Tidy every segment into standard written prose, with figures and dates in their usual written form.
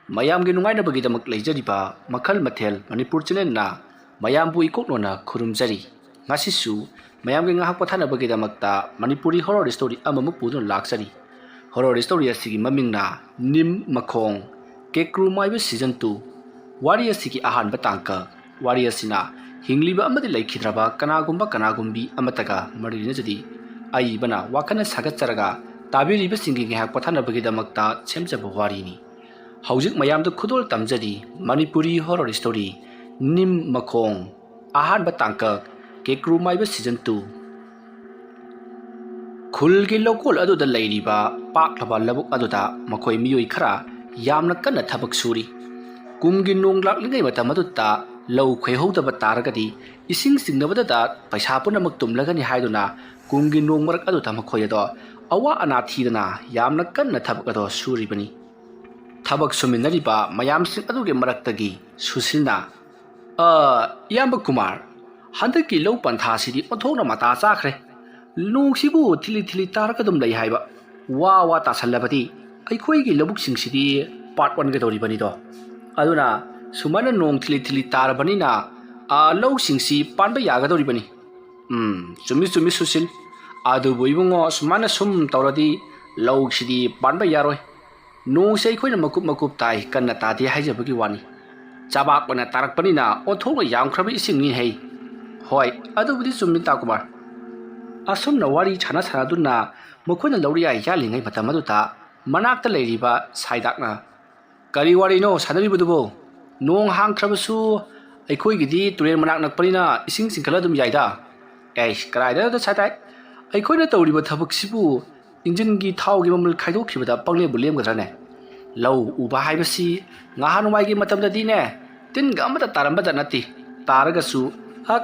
ꯃꯌꯥꯝꯒꯤ ꯅꯨꯡꯉꯥꯏꯅꯕꯒꯤꯗꯃꯛ ꯂꯩꯖꯔꯤꯕ ꯃꯈꯜ ꯃꯊꯦꯜ ꯃꯅꯤꯄꯨꯔ ꯆꯦꯅꯦꯜꯅ ꯃꯌꯥꯝꯕꯨ ꯏꯀꯣꯛꯅꯣꯅ ꯈꯨꯔꯨꯝꯖꯔꯤ ꯉꯁꯤꯁꯨ ꯃꯌꯥꯝꯒꯤ ꯉꯥꯏꯍꯥꯛ ꯄꯣꯊꯥꯅꯕꯒꯤꯗꯃꯛꯇ ꯃꯅꯤꯄꯨꯔꯤ ꯍꯣꯔꯔ ꯁ꯭ꯇꯣꯔꯤ ꯑꯃꯃꯨꯛ ꯄꯨꯗꯨꯅ ꯂꯥꯛꯆꯔꯤ ꯍꯣꯔꯔ ꯁ꯭ꯇꯣꯔꯤ ꯑꯁꯤꯒꯤ ꯃꯃꯤꯡꯅ ꯅꯤꯝ ꯃꯈꯣꯡ ꯀꯦꯀ꯭ꯔꯨ ꯃꯥꯏꯕ ꯁꯤꯖꯟ 2 ꯋꯥꯔꯤ ꯑꯁꯤꯒꯤ ꯑꯍꯥꯟꯕ ꯇꯥꯡꯀꯛ ꯋꯥꯔꯤ ꯑꯁꯤꯅ ꯍꯤꯡꯂꯤꯕ ꯑꯃꯗꯤ ꯂꯩꯈꯤꯗ꯭ꯔꯕ ꯀꯅꯥꯒꯨꯝꯕꯤ ꯑꯃꯠꯇꯒ ꯃꯔꯤ ꯂꯩꯅꯖꯗꯤ ꯑꯏꯕꯅ ꯋꯥꯈꯜꯅ ꯁꯥꯒꯠꯆꯔꯒ ꯇꯥꯕꯤꯔꯤꯕꯁꯤꯡꯒꯤ ꯉꯥꯏꯍꯥꯛ ꯄꯣꯊꯥꯅꯕꯒꯤꯗꯃꯛꯇ ꯁꯦꯝꯖꯕ ꯋꯥꯔꯤꯅꯤ ꯍꯧꯖꯤꯛ ꯃꯌꯥꯝꯗ ꯈꯨꯗꯣꯜ ꯇꯝꯖꯔꯤ ꯃꯅꯤꯄꯨꯔꯤ ꯍꯣꯔꯔ ꯁ꯭ꯇꯣꯔꯤ ꯅꯤꯝ ꯃꯈꯣꯡ ꯑꯍꯥꯟꯕ ꯇꯥꯡꯀꯛ ꯀꯦꯀ꯭ꯔꯨ ꯃꯥꯏꯕ ꯁꯤꯖꯟ 2 ꯈꯨꯜꯒꯤ ꯂꯧꯀꯣꯜ ꯑꯗꯨꯗ ꯂꯩꯔꯤꯕ ꯄꯥꯛꯂꯕ ꯂꯧꯕꯨꯛ ꯑꯗꯨꯗ ꯃꯈꯣꯏ ꯃꯤꯑꯣꯏ ꯈꯔ ꯌꯥꯝꯅ ꯀꯟꯅ ꯊꯕꯛ ꯁꯨꯔꯤ ꯀꯨꯝꯒꯤ ꯅꯣꯡ ꯂꯥꯛꯂꯤꯉꯩ ꯃꯇꯝ ꯑꯗꯨꯗ ꯂꯧ ꯈꯣꯏꯍꯧꯗꯕ ꯇꯥꯔꯒꯗꯤ ꯏꯁꯤꯡ ꯆꯤꯡꯅꯕꯗ ꯄꯩꯁꯥ ꯄꯨꯝꯅꯃꯛ ꯇꯨꯝꯂꯒꯅꯤ ꯍꯥꯏꯗꯨꯅ ꯀꯨꯝꯒꯤ ꯅꯣꯡ ꯃꯔꯛ ꯑꯗꯨꯗ ꯃꯈꯣꯏ ꯑꯗꯣ ꯑꯋꯥ ꯑꯅꯥ ꯊꯤꯗꯅ ꯌꯥꯝꯅ ꯀꯟꯅ ꯊꯕꯛ ꯑꯗꯣ ꯁꯨꯔꯤꯕꯅꯤ ꯊꯕꯛ ꯁꯨꯃꯤꯟꯅꯔꯤꯕ ꯃꯌꯥꯝꯁꯤꯡ ꯑꯗꯨꯒꯤ ꯃꯔꯛꯇꯒꯤ ꯁꯨꯁꯤꯜꯅ ꯏꯌꯥꯝꯕ ꯀꯨꯃꯥꯔ ꯍꯟꯗꯛꯀꯤ ꯂꯧ ꯄꯟꯊꯥꯁꯤꯗꯤ ꯑꯣꯟꯊꯣꯛꯅ ꯃꯇꯥ ꯆꯥꯈ꯭ꯔꯦ ꯅꯣꯡꯁꯤꯕꯨ ꯊꯤꯂꯤ ꯊꯤꯂꯤ ꯇꯥꯔꯒ ꯑꯗꯨꯝ ꯂꯩ ꯍꯥꯏꯕ ꯋꯥ ꯇꯥꯁꯜꯂꯕꯗꯤ ꯑꯩꯈꯣꯏꯒꯤ ꯂꯧꯕꯨꯛꯁꯤꯡꯁꯤꯗꯤ ꯄꯥꯠ ꯑꯣꯟꯒꯗꯧꯔꯤꯕꯅꯤꯗꯣ ꯑꯗꯨꯅ ꯁꯨꯃꯥꯏꯅ ꯅꯣꯡ ꯊꯤꯂꯤ ꯊꯤꯂꯤ ꯇꯥꯔꯕꯅꯤꯅ ꯂꯧꯁꯤꯡꯁꯤ ꯄꯥꯟꯕ ꯌꯥꯒꯗꯧꯔꯤꯕꯅꯤ ꯆꯨꯝꯃꯤ ꯁꯨꯁꯤꯜ ꯑꯗꯨꯕꯨ ꯏꯕꯨꯡꯉꯣ ꯁꯨꯃꯥꯏꯅ ꯁꯨꯝ ꯇꯧꯔꯗꯤ ꯂꯧꯁꯤꯗꯤ ꯄꯥꯟꯕ ꯌꯥꯔꯣꯏ ꯅꯣꯡꯁꯦ ꯑꯩꯈꯣꯏꯅ ꯃꯀꯨꯞ ꯇꯥꯏ ꯀꯟꯅ ꯇꯥꯗꯦ ꯍꯥꯏꯖꯕꯒꯤ ꯋꯥꯅꯤ ꯆꯥꯕꯥꯛ ꯑꯣꯏꯅ ꯇꯥꯔꯛꯄꯅꯤꯅ ꯑꯣꯟꯊꯣꯛꯅ ꯌꯥꯝꯈ꯭ꯔꯕ ꯏꯁꯤꯡꯅꯤ ꯍꯩ ꯍꯣꯏ ꯑꯗꯨꯕꯨꯗꯤ ꯆꯨꯝꯃꯤ ꯇꯥꯀꯨꯃꯥꯔ ꯑꯁꯨꯝꯅ ꯋꯥꯔꯤ ꯁꯥꯟꯅꯗꯨꯅ ꯃꯈꯣꯏꯅ ꯂꯧꯔꯤꯌꯥ ꯌꯥꯜꯂꯤꯉꯩ ꯃꯇꯝ ꯑꯗꯨꯗ ꯃꯅꯥꯛꯇ ꯂꯩꯔꯤꯕ ꯁꯥꯏꯗꯥꯛꯅ ꯀꯔꯤ ꯋꯥꯔꯤꯅꯣ ꯁꯥꯟꯅꯔꯤꯕꯗꯨꯕꯣ ꯅꯣꯡ ꯍꯥꯡꯈ꯭ꯔꯕꯁꯨ ꯑꯩꯈꯣꯏꯒꯤꯗꯤ ꯇꯨꯔꯦꯜ ꯃꯅꯥꯛ ꯅꯛꯄꯅꯤꯅ ꯏꯁꯤꯡ ꯆꯤꯡꯈꯠꯂ ꯑꯗꯨꯝ ꯌꯥꯏꯗ ꯀꯗꯥꯏꯗ ꯁꯥꯏꯗꯥꯛ ꯑꯩꯈꯣꯏꯅ ꯇꯧꯔꯤꯕ ꯊꯕꯛꯁꯤꯕꯨ ꯏꯟꯖꯤꯟꯒꯤ ꯊꯥꯎꯒꯤ ꯃꯃꯜ ꯈꯥꯏꯗꯣꯛꯈꯤꯕꯗ ꯄꯪꯂꯦꯝꯕꯨ ꯂꯦꯝꯒꯗ꯭ꯔꯅꯦ ꯂꯧ ꯎꯕ ꯍꯥꯏꯕꯁꯤ ꯅꯍꯥꯟꯋꯥꯏꯒꯤ ꯃꯇꯝꯗꯗꯤꯅꯦ ꯇꯤꯟꯒ ꯑꯃꯠꯇ ꯇꯥꯔꯝꯕꯗ ꯅꯠꯇꯦ ꯇꯥꯔꯒꯁꯨ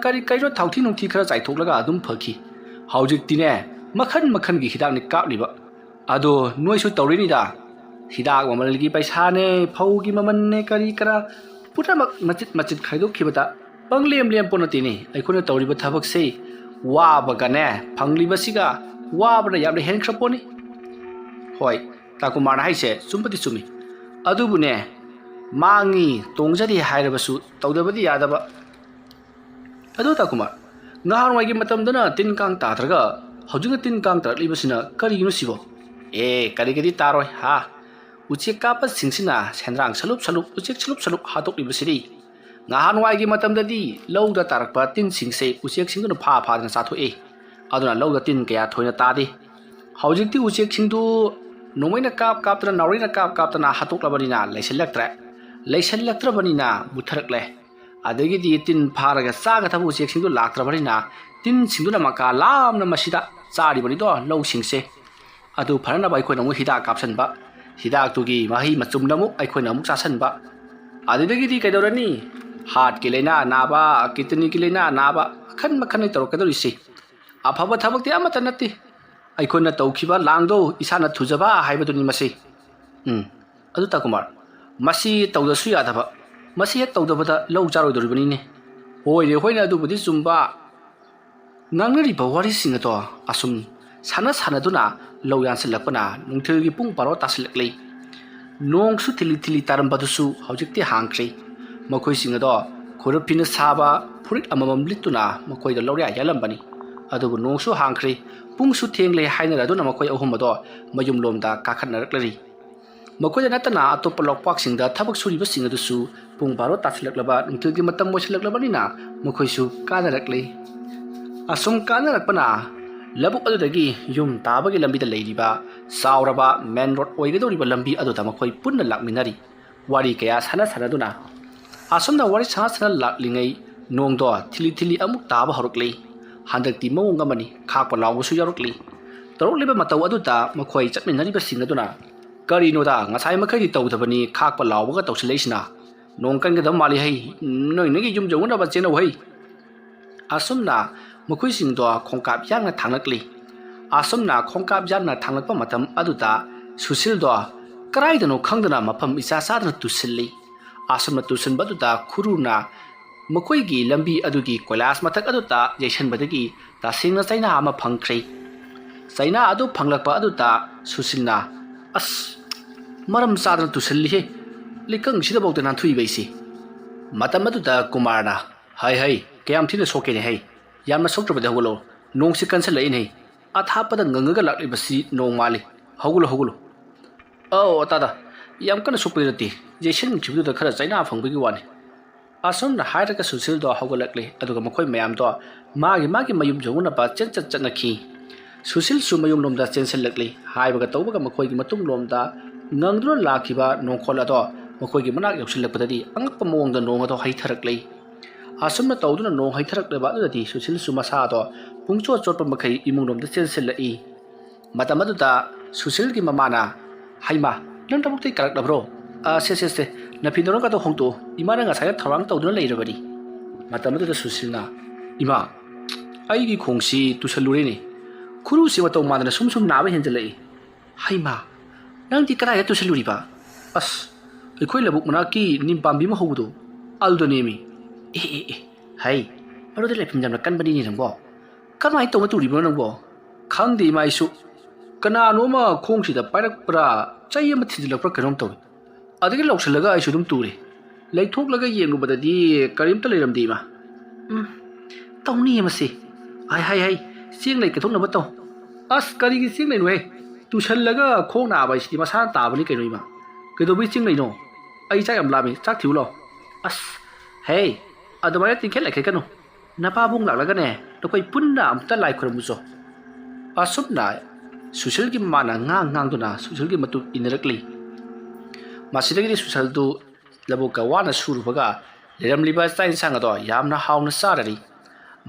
ꯀꯔꯤꯅꯣ ꯊꯥꯎꯊꯤ ꯅꯨꯡꯊꯤ ꯈꯔ ꯆꯥꯏꯊꯣꯛꯂꯒ ꯑꯗꯨꯝ ꯐꯈꯤ ꯍꯧꯖꯤꯛꯇꯤꯅꯦ ꯃꯈꯟꯒꯤ ꯍꯤꯗꯥꯛꯅꯤ ꯀꯥꯞꯂꯤꯕ ꯑꯗꯣ ꯅꯣꯏꯁꯨ ꯇꯧꯔꯤꯅꯤꯗ ꯍꯤꯗꯥꯛ ꯃꯃꯜꯒꯤ ꯄꯩꯁꯥꯅꯦ ꯐꯧꯒꯤ ꯃꯃꯜꯅꯦ ꯀꯔꯥ ꯄꯨꯝꯅꯃꯛ ꯃꯆꯤꯠ ꯈꯥꯏꯗꯣꯛꯈꯤꯕꯗ ꯄꯪꯂꯦꯝ ꯄꯣꯠꯅꯠꯇꯦꯅꯦ ꯑꯩꯈꯣꯏꯅ ꯇꯧꯔꯤꯕ ꯊꯕꯛꯁꯦ ꯋꯥꯕꯒꯅꯦ ꯐꯪꯂꯤꯕꯁꯤꯒ ꯋꯥꯕꯅ ꯌꯥꯝꯅ ꯍꯦꯟꯈ꯭ꯔ ꯄꯣꯠꯅꯤ ꯍꯣꯏ ꯇꯥꯀꯨꯃꯥꯔꯅ ꯍꯥꯏꯁꯦ ꯆꯨꯝꯕꯗꯤ ꯆꯨꯝꯃꯤ ꯑꯗꯨꯕꯨꯅꯦ ꯃꯥꯡꯉꯤ ꯇꯣꯡꯖꯔꯤ ꯍꯥꯏꯔꯕꯁꯨ ꯇꯧꯗꯕꯗꯤ ꯌꯥꯗꯕ ꯑꯗꯣ ꯇꯥꯀꯨꯃꯥꯔ ꯅꯍꯥꯟꯋꯥꯏꯒꯤ ꯃꯇꯝꯗꯅ ꯇꯤꯟ ꯀꯥꯡ ꯇꯥꯗ꯭ꯔꯒ ꯍꯧꯖꯤꯛꯅ ꯇꯤꯟ ꯀꯥꯡ ꯇꯥꯔꯛꯂꯤꯕꯁꯤꯅ ꯀꯔꯤꯒꯤꯅꯣ ꯁꯤꯕꯣ ꯀꯔꯤꯒꯗꯤ ꯇꯥꯔꯣꯏ ꯎꯆꯦꯛ ꯀꯥꯞꯄꯁꯤꯡꯁꯤꯅ ꯁꯦꯟꯗ꯭ꯔꯥꯡ ꯎꯆꯦꯛ ꯁꯂꯨꯞ ꯍꯥꯠꯇꯣꯛꯂꯤꯕꯁꯤꯗꯤ ꯅꯍꯥꯟꯋꯥꯏꯒꯤ ꯃꯇꯝꯗꯗꯤ ꯂꯧꯗ ꯇꯥꯔꯛꯄ ꯇꯤꯟꯁꯤꯡꯁꯦ ꯎꯆꯦꯛꯁꯤꯡꯗꯨꯅ ꯐꯥꯗꯅ ꯆꯥꯊꯣꯛꯏ ꯑꯗꯨꯅ ꯂꯧꯗ ꯇꯤꯟ ꯀꯌꯥ ꯊꯣꯏꯅ ꯇꯥꯗꯦ ꯍꯧꯖꯤꯛꯇꯤ ꯎꯆꯦꯛꯁꯤꯡꯗꯨ ꯅꯣꯡꯃꯩꯅ ꯀꯥꯞꯇꯅ ꯅꯥꯎꯔꯤꯅ ꯀꯥꯞꯇꯅ ꯍꯥꯠꯇꯣꯛꯂꯕꯅꯤꯅ ꯂꯩꯁꯜꯂꯛꯇ꯭ꯔꯕꯅꯤꯅ ꯃꯨꯠꯊꯔꯛꯂꯦ ꯑꯗꯒꯤꯗꯤ ꯇꯤꯟ ꯐꯥꯔꯒ ꯆꯥꯒꯗꯕ ꯎꯆꯦꯛꯁꯤꯡꯗꯨ ꯂꯥꯛꯇ꯭ꯔꯕꯅꯤꯅ ꯇꯤꯟꯁꯤꯡꯗꯨꯅ ꯃꯀꯥ ꯂꯥꯝꯅ ꯃꯁꯤꯗ ꯆꯥꯔꯤꯕꯅꯤꯗꯣ ꯂꯧꯁꯤꯡꯁꯦ ꯑꯗꯨ ꯐꯅꯅꯕ ꯑꯩꯈꯣꯏꯅ ꯑꯃꯨꯛ ꯍꯤꯗꯥꯛ ꯀꯥꯞꯁꯤꯟꯕ ꯍꯤꯗꯥꯛꯇꯨꯒꯤ ꯃꯍꯩ ꯃꯆꯨꯝꯅ ꯑꯃꯨꯛ ꯑꯩꯈꯣꯏꯅ ꯑꯃꯨꯛ ꯆꯥꯁꯤꯟꯕ ꯑꯗꯨꯗꯒꯤꯗꯤ ꯀꯩꯗꯧꯔꯅꯤ ꯍꯥꯔꯠꯀꯤ ꯂꯥꯏꯅꯥ ꯅꯥꯕ ꯀꯤꯗꯅꯤꯒꯤ ꯂꯥꯏꯅꯥ ꯅꯥꯕ ꯃꯈꯟ ꯇꯧꯔꯛꯀꯗꯧꯔꯤꯁꯤ ꯑꯐꯕ ꯊꯕꯛꯇꯤ ꯑꯃꯠꯇ ꯅꯠꯇꯦ ꯑꯩꯈꯣꯏꯅ ꯇꯧꯈꯤꯕ ꯂꯥꯡꯗꯣ ꯏꯁꯥꯅ ꯊꯨꯖꯕ ꯍꯥꯏꯕꯗꯨꯅꯤ ꯃꯁꯤ ꯑꯗꯨ ꯇꯥꯀꯨꯃꯥꯔ ꯃꯁꯤ ꯇꯧꯗꯁꯨ ꯌꯥꯗꯕ ꯃꯁꯤ ꯍꯦꯛ ꯇꯧꯗꯕꯗ ꯂꯧ ꯆꯥꯔꯣꯏꯗꯧꯔꯤꯕꯅꯤꯅꯦ ꯍꯣꯏꯅꯦ ꯑꯗꯨꯕꯨꯗꯤ ꯆꯨꯝꯕ ꯉꯥꯡꯅꯔꯤꯕ ꯋꯥꯔꯤꯁꯤꯡ ꯑꯗꯣ ꯑꯁꯨꯝ ꯁꯥꯟꯅꯗꯨꯅ ꯂꯧ ꯌꯥꯟꯁꯤꯜꯂꯛꯄꯅ ꯅꯨꯡꯊꯤꯜꯒꯤ ꯄꯨꯡ 12 ꯇꯥꯁꯤꯜꯂꯛꯂꯤ ꯅꯣꯡꯁꯨ ꯊꯤꯂꯤ ꯇꯥꯔꯝꯕꯗꯨꯁꯨ ꯍꯧꯖꯤꯛꯇꯤ ꯍꯥꯡꯈ꯭ꯔꯦ ꯃꯈꯣꯏꯁꯤꯡ ꯑꯗꯣ ꯈꯣꯏꯔꯞꯐꯤꯅ ꯁꯥꯕ ꯐꯨꯔꯤꯠ ꯑꯃꯃꯝ ꯂꯤꯠꯇꯨꯅ ꯃꯈꯣꯏꯗ ꯂꯧꯔꯤꯌꯥ ꯌꯥꯜꯂꯝꯕꯅꯤ ꯑꯗꯨꯕꯨ ꯅꯣꯡꯁꯨ ꯍꯥꯡꯈ꯭ꯔꯦ ꯄꯨꯡꯁꯨ ꯊꯦꯡꯂꯦ ꯍꯥꯏꯅꯔꯗꯨꯅ ꯃꯈꯣꯏ ꯑꯍꯨꯝ ꯑꯗꯣ ꯃꯌꯨꯝꯂꯣꯝꯗ ꯀꯥꯈꯠꯅꯔꯛꯂꯤ ꯃꯈꯣꯏꯗ ꯅꯠꯇꯅ ꯑꯇꯣꯞꯄ ꯂꯧꯄꯥꯛꯁꯤꯡꯗ ꯊꯕꯛ ꯁꯨꯔꯤꯕꯁꯤꯡ ꯑꯗꯨꯁꯨ ꯄꯨꯡ 12 ꯇꯥꯁꯤꯜꯂꯛꯂꯕ ꯅꯨꯡꯊꯤꯜꯒꯤ ꯃꯇꯝ ꯑꯣꯏꯁꯤꯜꯂꯛꯂꯕꯅꯤꯅ ꯃꯈꯣꯏꯁꯨ ꯀꯥꯅꯔꯛꯂꯤ ꯑꯁꯨꯝ ꯀꯥꯅꯔꯛꯄꯅ ꯂꯧꯕꯨꯛ ꯑꯗꯨꯗꯒꯤ ꯌꯨꯝ ꯇꯥꯕꯒꯤ ꯂꯝꯕꯤꯗ ꯂꯩꯔꯤꯕ ꯆꯥꯎꯔꯕ ꯃꯦꯟ ꯔꯣꯗ ꯑꯣꯏꯒꯗꯧꯔꯤꯕ ꯂꯝꯕꯤ ꯑꯗꯨꯗ ꯃꯈꯣꯏ ꯄꯨꯟꯅ ꯂꯥꯛꯃꯤꯟꯅꯔꯤ ꯋꯥꯔꯤ ꯀꯌꯥ ꯁꯥꯟꯅꯗꯨꯅ ꯑꯁꯨꯝꯅ ꯋꯥꯔꯤ ꯁꯥꯟꯅ ꯂꯥꯛꯂꯤꯉꯩ ꯅꯣꯡꯗꯣ ꯊꯤꯂꯤ ꯑꯃꯨꯛ ꯇꯥꯕ ꯍꯧꯔꯛꯂꯤ ꯍꯟꯗꯛꯇꯤ ꯃꯑꯣꯡ ꯑꯃꯅꯤ ꯈꯥꯛꯄ ꯂꯥꯎꯕꯁꯨ ꯌꯥꯎꯔꯛꯂꯤ ꯇꯧꯔꯛꯂꯤꯕ ꯃꯇꯧ ꯑꯗꯨꯗ ꯃꯈꯣꯏ ꯆꯠꯃꯤꯟꯅꯔꯤꯕꯁꯤꯡ ꯑꯗꯨꯅ ꯀꯔꯤꯅꯣꯗ ꯉꯁꯥꯏ ꯃꯈꯩꯗꯤ ꯇꯧꯗꯕꯅꯤ ꯈꯥꯛꯄ ꯂꯥꯎꯕꯒ ꯇꯧꯁꯤꯜꯂꯛꯏꯁꯤꯅ ꯅꯣꯡ ꯀꯟꯒꯗꯕ ꯃꯥꯜꯂꯤ ꯍꯩ ꯅꯣꯏꯒꯤ ꯌꯨꯝ ꯌꯧꯅꯕ ꯆꯦꯟꯅꯧ ꯍꯩ ꯑꯁꯨꯝꯅ ꯃꯈꯣꯏꯁꯤꯡꯗꯣ ꯈꯣꯡꯀꯥꯞ ꯌꯥꯡꯅ ꯊꯥꯡꯂꯛꯂꯤ ꯑꯁꯨꯝꯅ ꯈꯣꯡꯀꯥꯞ ꯌꯥꯡꯅ ꯊꯥꯡꯂꯛꯄ ꯃꯇꯝ ꯑꯗꯨꯗ ꯁꯨꯁꯤꯜꯗꯣ ꯀꯗꯥꯏꯗꯅꯣ ꯈꯪꯗꯅ ꯃꯐꯝ ꯏꯆꯥ ꯆꯥꯗꯅ ꯇꯨꯁꯤꯜꯂꯤ ꯑꯁꯨꯝꯅ ꯇꯨꯁꯤꯟꯕꯗꯨꯗ ꯈꯨꯔꯨꯅ ꯃꯈꯣꯏꯒꯤ ꯂꯝꯕꯤ ꯑꯗꯨꯒꯤ ꯀꯣꯏꯂꯥꯁ ꯃꯊꯛ ꯑꯗꯨꯗ ꯌꯩꯁꯟꯕꯗꯒꯤ ꯇꯁꯦꯡꯅ ꯆꯩꯅꯥ ꯑꯃ ꯐꯪꯈ꯭ꯔꯦ ꯆꯩꯅꯥ ꯑꯗꯨ ꯐꯪꯂꯛꯄ ꯑꯗꯨꯗ ꯁꯨꯁꯤꯜꯅ ꯃꯔꯝ ꯆꯥꯗꯅ ꯇꯨꯁꯤꯜꯂꯤꯍꯦ ꯂꯩꯀꯪꯁꯤꯗꯐꯥꯎꯗ ꯅꯥꯟꯊꯨꯏꯕꯩꯁꯤ ꯃꯇꯝ ꯑꯗꯨꯗ ꯀꯨꯃꯥꯔꯅ ꯍꯩ ꯀꯌꯥꯝ ꯊꯤꯅ ꯁꯣꯛꯀꯦꯅꯦ ꯍꯩ ꯌꯥꯝꯅ ꯁꯣꯛꯇ꯭ꯔꯕꯗꯤ ꯍꯧꯒꯠꯂꯣ ꯅꯣꯡꯁꯤ ꯀꯟꯁꯜꯂꯛꯏꯅꯦ ꯑꯊꯥꯞꯄꯗ ꯉꯪꯉꯒ ꯂꯥꯛꯂꯤꯕꯁꯤ ꯅꯣꯡ ꯃꯥꯜꯂꯤ ꯍꯧꯒꯠꯂꯣ ꯑꯧ ꯇꯥꯗ ꯌꯥꯝ ꯀꯟꯅ ꯁꯣꯛꯄꯗꯤ ꯅꯠꯇꯦ ꯌꯩꯁꯟꯈꯤꯕꯗꯨꯗ ꯈꯔ ꯆꯩꯅꯥ ꯐꯪꯕꯒꯤ ꯋꯥꯅꯤ ꯑꯁꯨꯝꯅ ꯍꯥꯏꯔꯒ ꯁꯨꯁꯤꯜꯗꯣ ꯍꯧꯒꯠꯂꯛꯂꯦ ꯑꯗꯨꯒ ꯃꯈꯣꯏ ꯃꯌꯥꯝꯗꯣ ꯃꯥꯒꯤ ꯃꯌꯨꯝ ꯌꯧꯅꯕ ꯆꯠꯅꯈꯤ ꯁꯨꯁꯤꯜꯁꯨ ꯃꯌꯨꯝꯂꯣꯝꯗ ꯆꯦꯟꯁꯤꯜꯂꯛꯂꯤ ꯍꯥꯏꯕꯒ ꯇꯧꯕꯒ ꯃꯈꯣꯏꯒꯤ ꯃꯇꯨꯡꯂꯣꯝꯗ ꯉꯪꯗꯨꯅ ꯂꯥꯛꯈꯤꯕ ꯅꯣꯡꯈꯣꯜ ꯑꯗꯣ ꯃꯈꯣꯏꯒꯤ ꯃꯅꯥꯛ ꯌꯧꯁꯤꯜꯂꯛꯄꯗꯗꯤ ꯑꯉꯛꯄ ꯃꯑꯣꯡꯗ ꯅꯣꯡ ꯑꯗꯣ ꯍꯩꯊꯔꯛꯂꯤ ꯑꯁꯨꯝꯅ ꯇꯧꯗꯨꯅ ꯅꯣꯡ ꯍꯩꯊꯔꯛꯂꯕ ꯑꯗꯨꯗꯗꯤ ꯁꯨꯁꯤꯜꯁꯨ ꯃꯁꯥꯗꯣ ꯄꯨꯡꯆꯣꯠ ꯆꯣꯠꯄ ꯃꯈꯩ ꯏꯃꯨꯡꯂꯣꯝꯗ ꯆꯦꯟꯁꯤꯜꯂꯛꯏ ꯃꯇꯝ ꯑꯗꯨꯗ ꯁꯨꯁꯤꯜꯒꯤ ꯃꯃꯥꯅ ꯍꯩꯃꯥ ꯅꯪ ꯊꯕꯛꯇꯩ ꯀꯥꯔꯛꯂꯕ꯭ꯔꯣ ꯁꯦ ꯅꯐꯤ ꯅꯔꯣꯡꯒꯗꯣ ꯍꯣꯡꯇꯣꯛꯎ ꯏꯃꯥꯅ ꯉꯁꯥꯏ ꯊꯧꯔꯥꯡ ꯇꯧꯗꯨꯅ ꯂꯩꯔꯕꯅꯤ ꯃꯇꯝ ꯑꯗꯨꯗ ꯁꯨꯁꯤꯜꯅ ꯏꯃꯥ ꯑꯩꯒꯤ ꯈꯣꯡꯁꯤ ꯇꯨꯁꯜꯂꯨꯔꯦꯅꯦ ꯈꯨꯔꯨꯁꯤ ꯃꯇꯧ ꯃꯥꯟꯗꯅ ꯁꯨꯝ ꯅꯥꯕ ꯍꯦꯟꯖꯜꯂꯛꯏ ꯍꯩꯃꯥ ꯅꯪꯗꯤ ꯀꯗꯥꯏꯗ ꯇꯨꯁꯜꯂꯨꯔꯤꯕ ꯑꯁ ꯑꯩꯈꯣꯏ ꯂꯧꯕꯨꯛ ꯃꯅꯥꯛꯀꯤ ꯅꯤꯝ ꯄꯥꯝꯕꯤ ꯑꯃ ꯍꯧꯕꯗꯣ ꯑꯗꯨꯗꯅꯦꯃꯤ ꯍꯩ ꯃꯗꯨꯗ ꯂꯩꯐꯝ ꯌꯥꯝꯅ ꯀꯟꯕꯅꯤꯅꯦ ꯅꯪꯕꯣ ꯀꯃꯥꯏꯅ ꯇꯧꯅ ꯇꯨꯔꯤꯕꯅꯣ ꯅꯪꯕꯣ ꯈꯪꯗꯦ ꯏꯃꯥ ꯑꯩꯁꯨ ꯀꯅꯥꯅꯣꯃ ꯈꯣꯡꯁꯤꯗ ꯄꯥꯏꯔꯛꯄ꯭ꯔꯥ ꯆꯩ ꯑꯃ ꯊꯤꯟꯖꯤꯜꯂꯛꯄ꯭ꯔꯥ ꯀꯩꯅꯣꯝ ꯇꯧꯏ ꯑꯗꯒꯤ ꯂꯧꯁꯤꯜꯂꯒ ꯑꯩꯁꯨ ꯑꯗꯨꯝ ꯇꯨꯔꯦ ꯂꯩꯊꯣꯛꯂꯒ ꯌꯦꯡꯂꯨꯕꯗꯗꯤ ꯀꯔꯤꯝꯇ ꯂꯩꯔꯝꯗꯦ ꯏꯃꯥ ꯇꯧꯅꯤꯌꯦ ꯃꯁꯤ ꯍꯩ ꯆꯦꯡ ꯂꯩ ꯀꯠꯊꯣꯛꯅꯕ ꯇꯧ ꯑꯁ ꯀꯔꯤꯒꯤ ꯆꯦꯡ ꯂꯩꯅꯣꯍꯦ ꯇꯨꯁꯜꯂꯒ ꯈꯣꯡ ꯅꯥꯕ ꯍꯥꯏꯁꯤꯗꯤ ꯃꯁꯥꯅ ꯇꯥꯕꯅꯤ ꯀꯩꯅꯣ ꯏꯃꯥ ꯀꯩꯗꯧꯕꯩ ꯆꯦꯡ ꯂꯩꯅꯣ ꯑꯩ ꯆꯥꯛ ꯌꯥꯝ ꯂꯥꯝꯃꯤ ꯆꯥꯛ ꯊꯤꯌꯨ ꯂꯥꯎ ꯑꯁ ꯍꯦ ꯑꯗꯨꯃꯥꯏꯅ ꯇꯤꯡꯈꯦꯠ ꯂꯩꯈꯦꯠꯀꯅꯨ ꯅꯄꯥꯕꯨꯡ ꯂꯥꯛꯂꯒꯅꯦ ꯅꯈꯣꯏ ꯄꯨꯟꯅ ꯑꯝꯇ ꯂꯥꯏ ꯈꯨꯔꯨꯝꯃꯨꯆꯣ ꯑꯁꯨꯝꯅ ꯁꯨꯁꯤꯜꯒꯤ ꯃꯃꯥꯅ ꯉꯥꯡꯗꯨꯅ ꯁꯨꯁꯤꯜꯒꯤ ꯃꯇꯨꯡ ꯏꯟꯅꯔꯛꯂꯤ ꯃꯁꯤꯗꯒꯤꯗꯤ ꯁꯨꯁꯤꯜꯗꯨ ꯂꯧꯕꯨꯛꯀ ꯋꯥꯅ ꯁꯨꯔꯨꯕꯒ ꯂꯩꯔꯝꯂꯤꯕ ꯆꯥꯛ ꯏꯟꯁꯥꯡ ꯑꯗꯣ ꯌꯥꯝꯅ ꯍꯥꯎꯅ ꯆꯥꯔꯔꯤ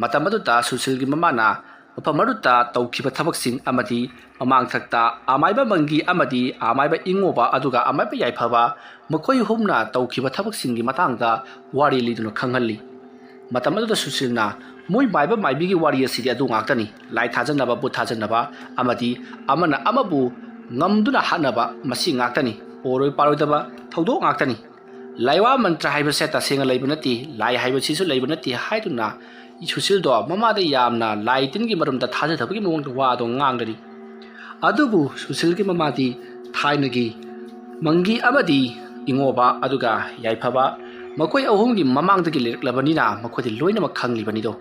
ꯃꯇꯝ ꯑꯗꯨꯗ ꯁꯨꯁꯤꯜꯒꯤ ꯃꯃꯥꯅ ꯃꯐꯝ ꯑꯗꯨꯗ ꯇꯧꯈꯤꯕ ꯊꯕꯛꯁꯤꯡ ꯑꯃꯗꯤ ꯃꯃꯥꯡꯊꯛꯇ ꯑꯃꯥꯏꯕ ꯃꯪꯒꯤ ꯑꯃꯗꯤ ꯑꯃꯥꯏꯕ ꯏꯉꯣꯕ ꯑꯗꯨꯒ ꯑꯃꯥꯏꯕ ꯌꯥꯏꯐꯕ ꯃꯈꯣꯏ ꯑꯍꯨꯝꯅ ꯇꯧꯈꯤꯕ ꯊꯕꯛꯁꯤꯡꯒꯤ ꯃꯇꯥꯡꯗ ꯋꯥꯔꯤ ꯂꯤꯗꯨꯅ ꯈꯪꯍꯜꯂꯤ ꯃꯇꯝ ꯑꯗꯨꯗ ꯁꯨꯁꯤꯜꯅ ꯃꯣꯏ ꯃꯥꯏꯕ ꯃꯥꯏꯕꯤꯒꯤ ꯋꯥꯔꯤ ꯑꯁꯤꯗꯤ ꯑꯗꯨ ꯉꯥꯛꯇꯅꯤ ꯂꯥꯏ ꯊꯥꯖꯅꯕ ꯕꯨꯠ ꯊꯥꯖꯅꯕ ꯑꯃꯗꯤ ꯑꯃꯅ ꯑꯃꯕꯨ ꯉꯝꯗꯨꯅ ꯍꯥꯠꯅꯕ ꯃꯁꯤ ꯉꯥꯛꯇꯅꯤ ꯑꯣꯏꯔꯣꯏ ꯄꯥꯔꯣꯏꯗꯕ ꯊꯧꯗꯣꯛ ꯉꯥꯛꯇꯅꯤ ꯂꯥꯏꯋꯥ ꯃꯟꯇ꯭ꯔ ꯍꯥꯏꯕꯁꯦ ꯇꯁꯦꯡꯅ ꯂꯩꯕ ꯅꯠꯇꯦ ꯂꯥꯏ ꯍꯥꯏꯕꯁꯤꯁꯨ ꯂꯩꯕ ꯅꯠꯇꯦ ꯍꯥꯏꯗꯨꯅ ꯁꯨꯁꯤꯜꯗꯣ ꯃꯃꯥꯗ ꯌꯥꯝꯅ ꯂꯥꯏ ꯇꯤꯟꯒꯤ ꯃꯔꯝꯗ ꯊꯥꯖꯗꯕꯒꯤ ꯃꯑꯣꯡꯗ ꯋꯥꯗꯣ ꯉꯥꯡꯒꯅꯤ ꯑꯗꯨꯕꯨ ꯁꯨꯁꯤꯜꯒꯤ ꯃꯃꯥꯗꯤ ꯊꯥꯏꯅꯒꯤ ꯃꯪꯒꯤ ꯑꯃꯗꯤ ꯏꯉꯣꯕ ꯑꯗꯨꯒ ꯌꯥꯏꯐꯕ ꯃꯈꯣꯏ ꯑꯍꯨꯝꯒꯤ ꯃꯃꯥꯡꯗꯒꯤ ꯂꯩꯔꯛꯂꯕꯅꯤꯅ ꯃꯈꯣꯏꯗꯤ ꯂꯣꯏꯅꯃꯛ ꯈꯪꯂꯤꯕꯅꯤꯗꯣ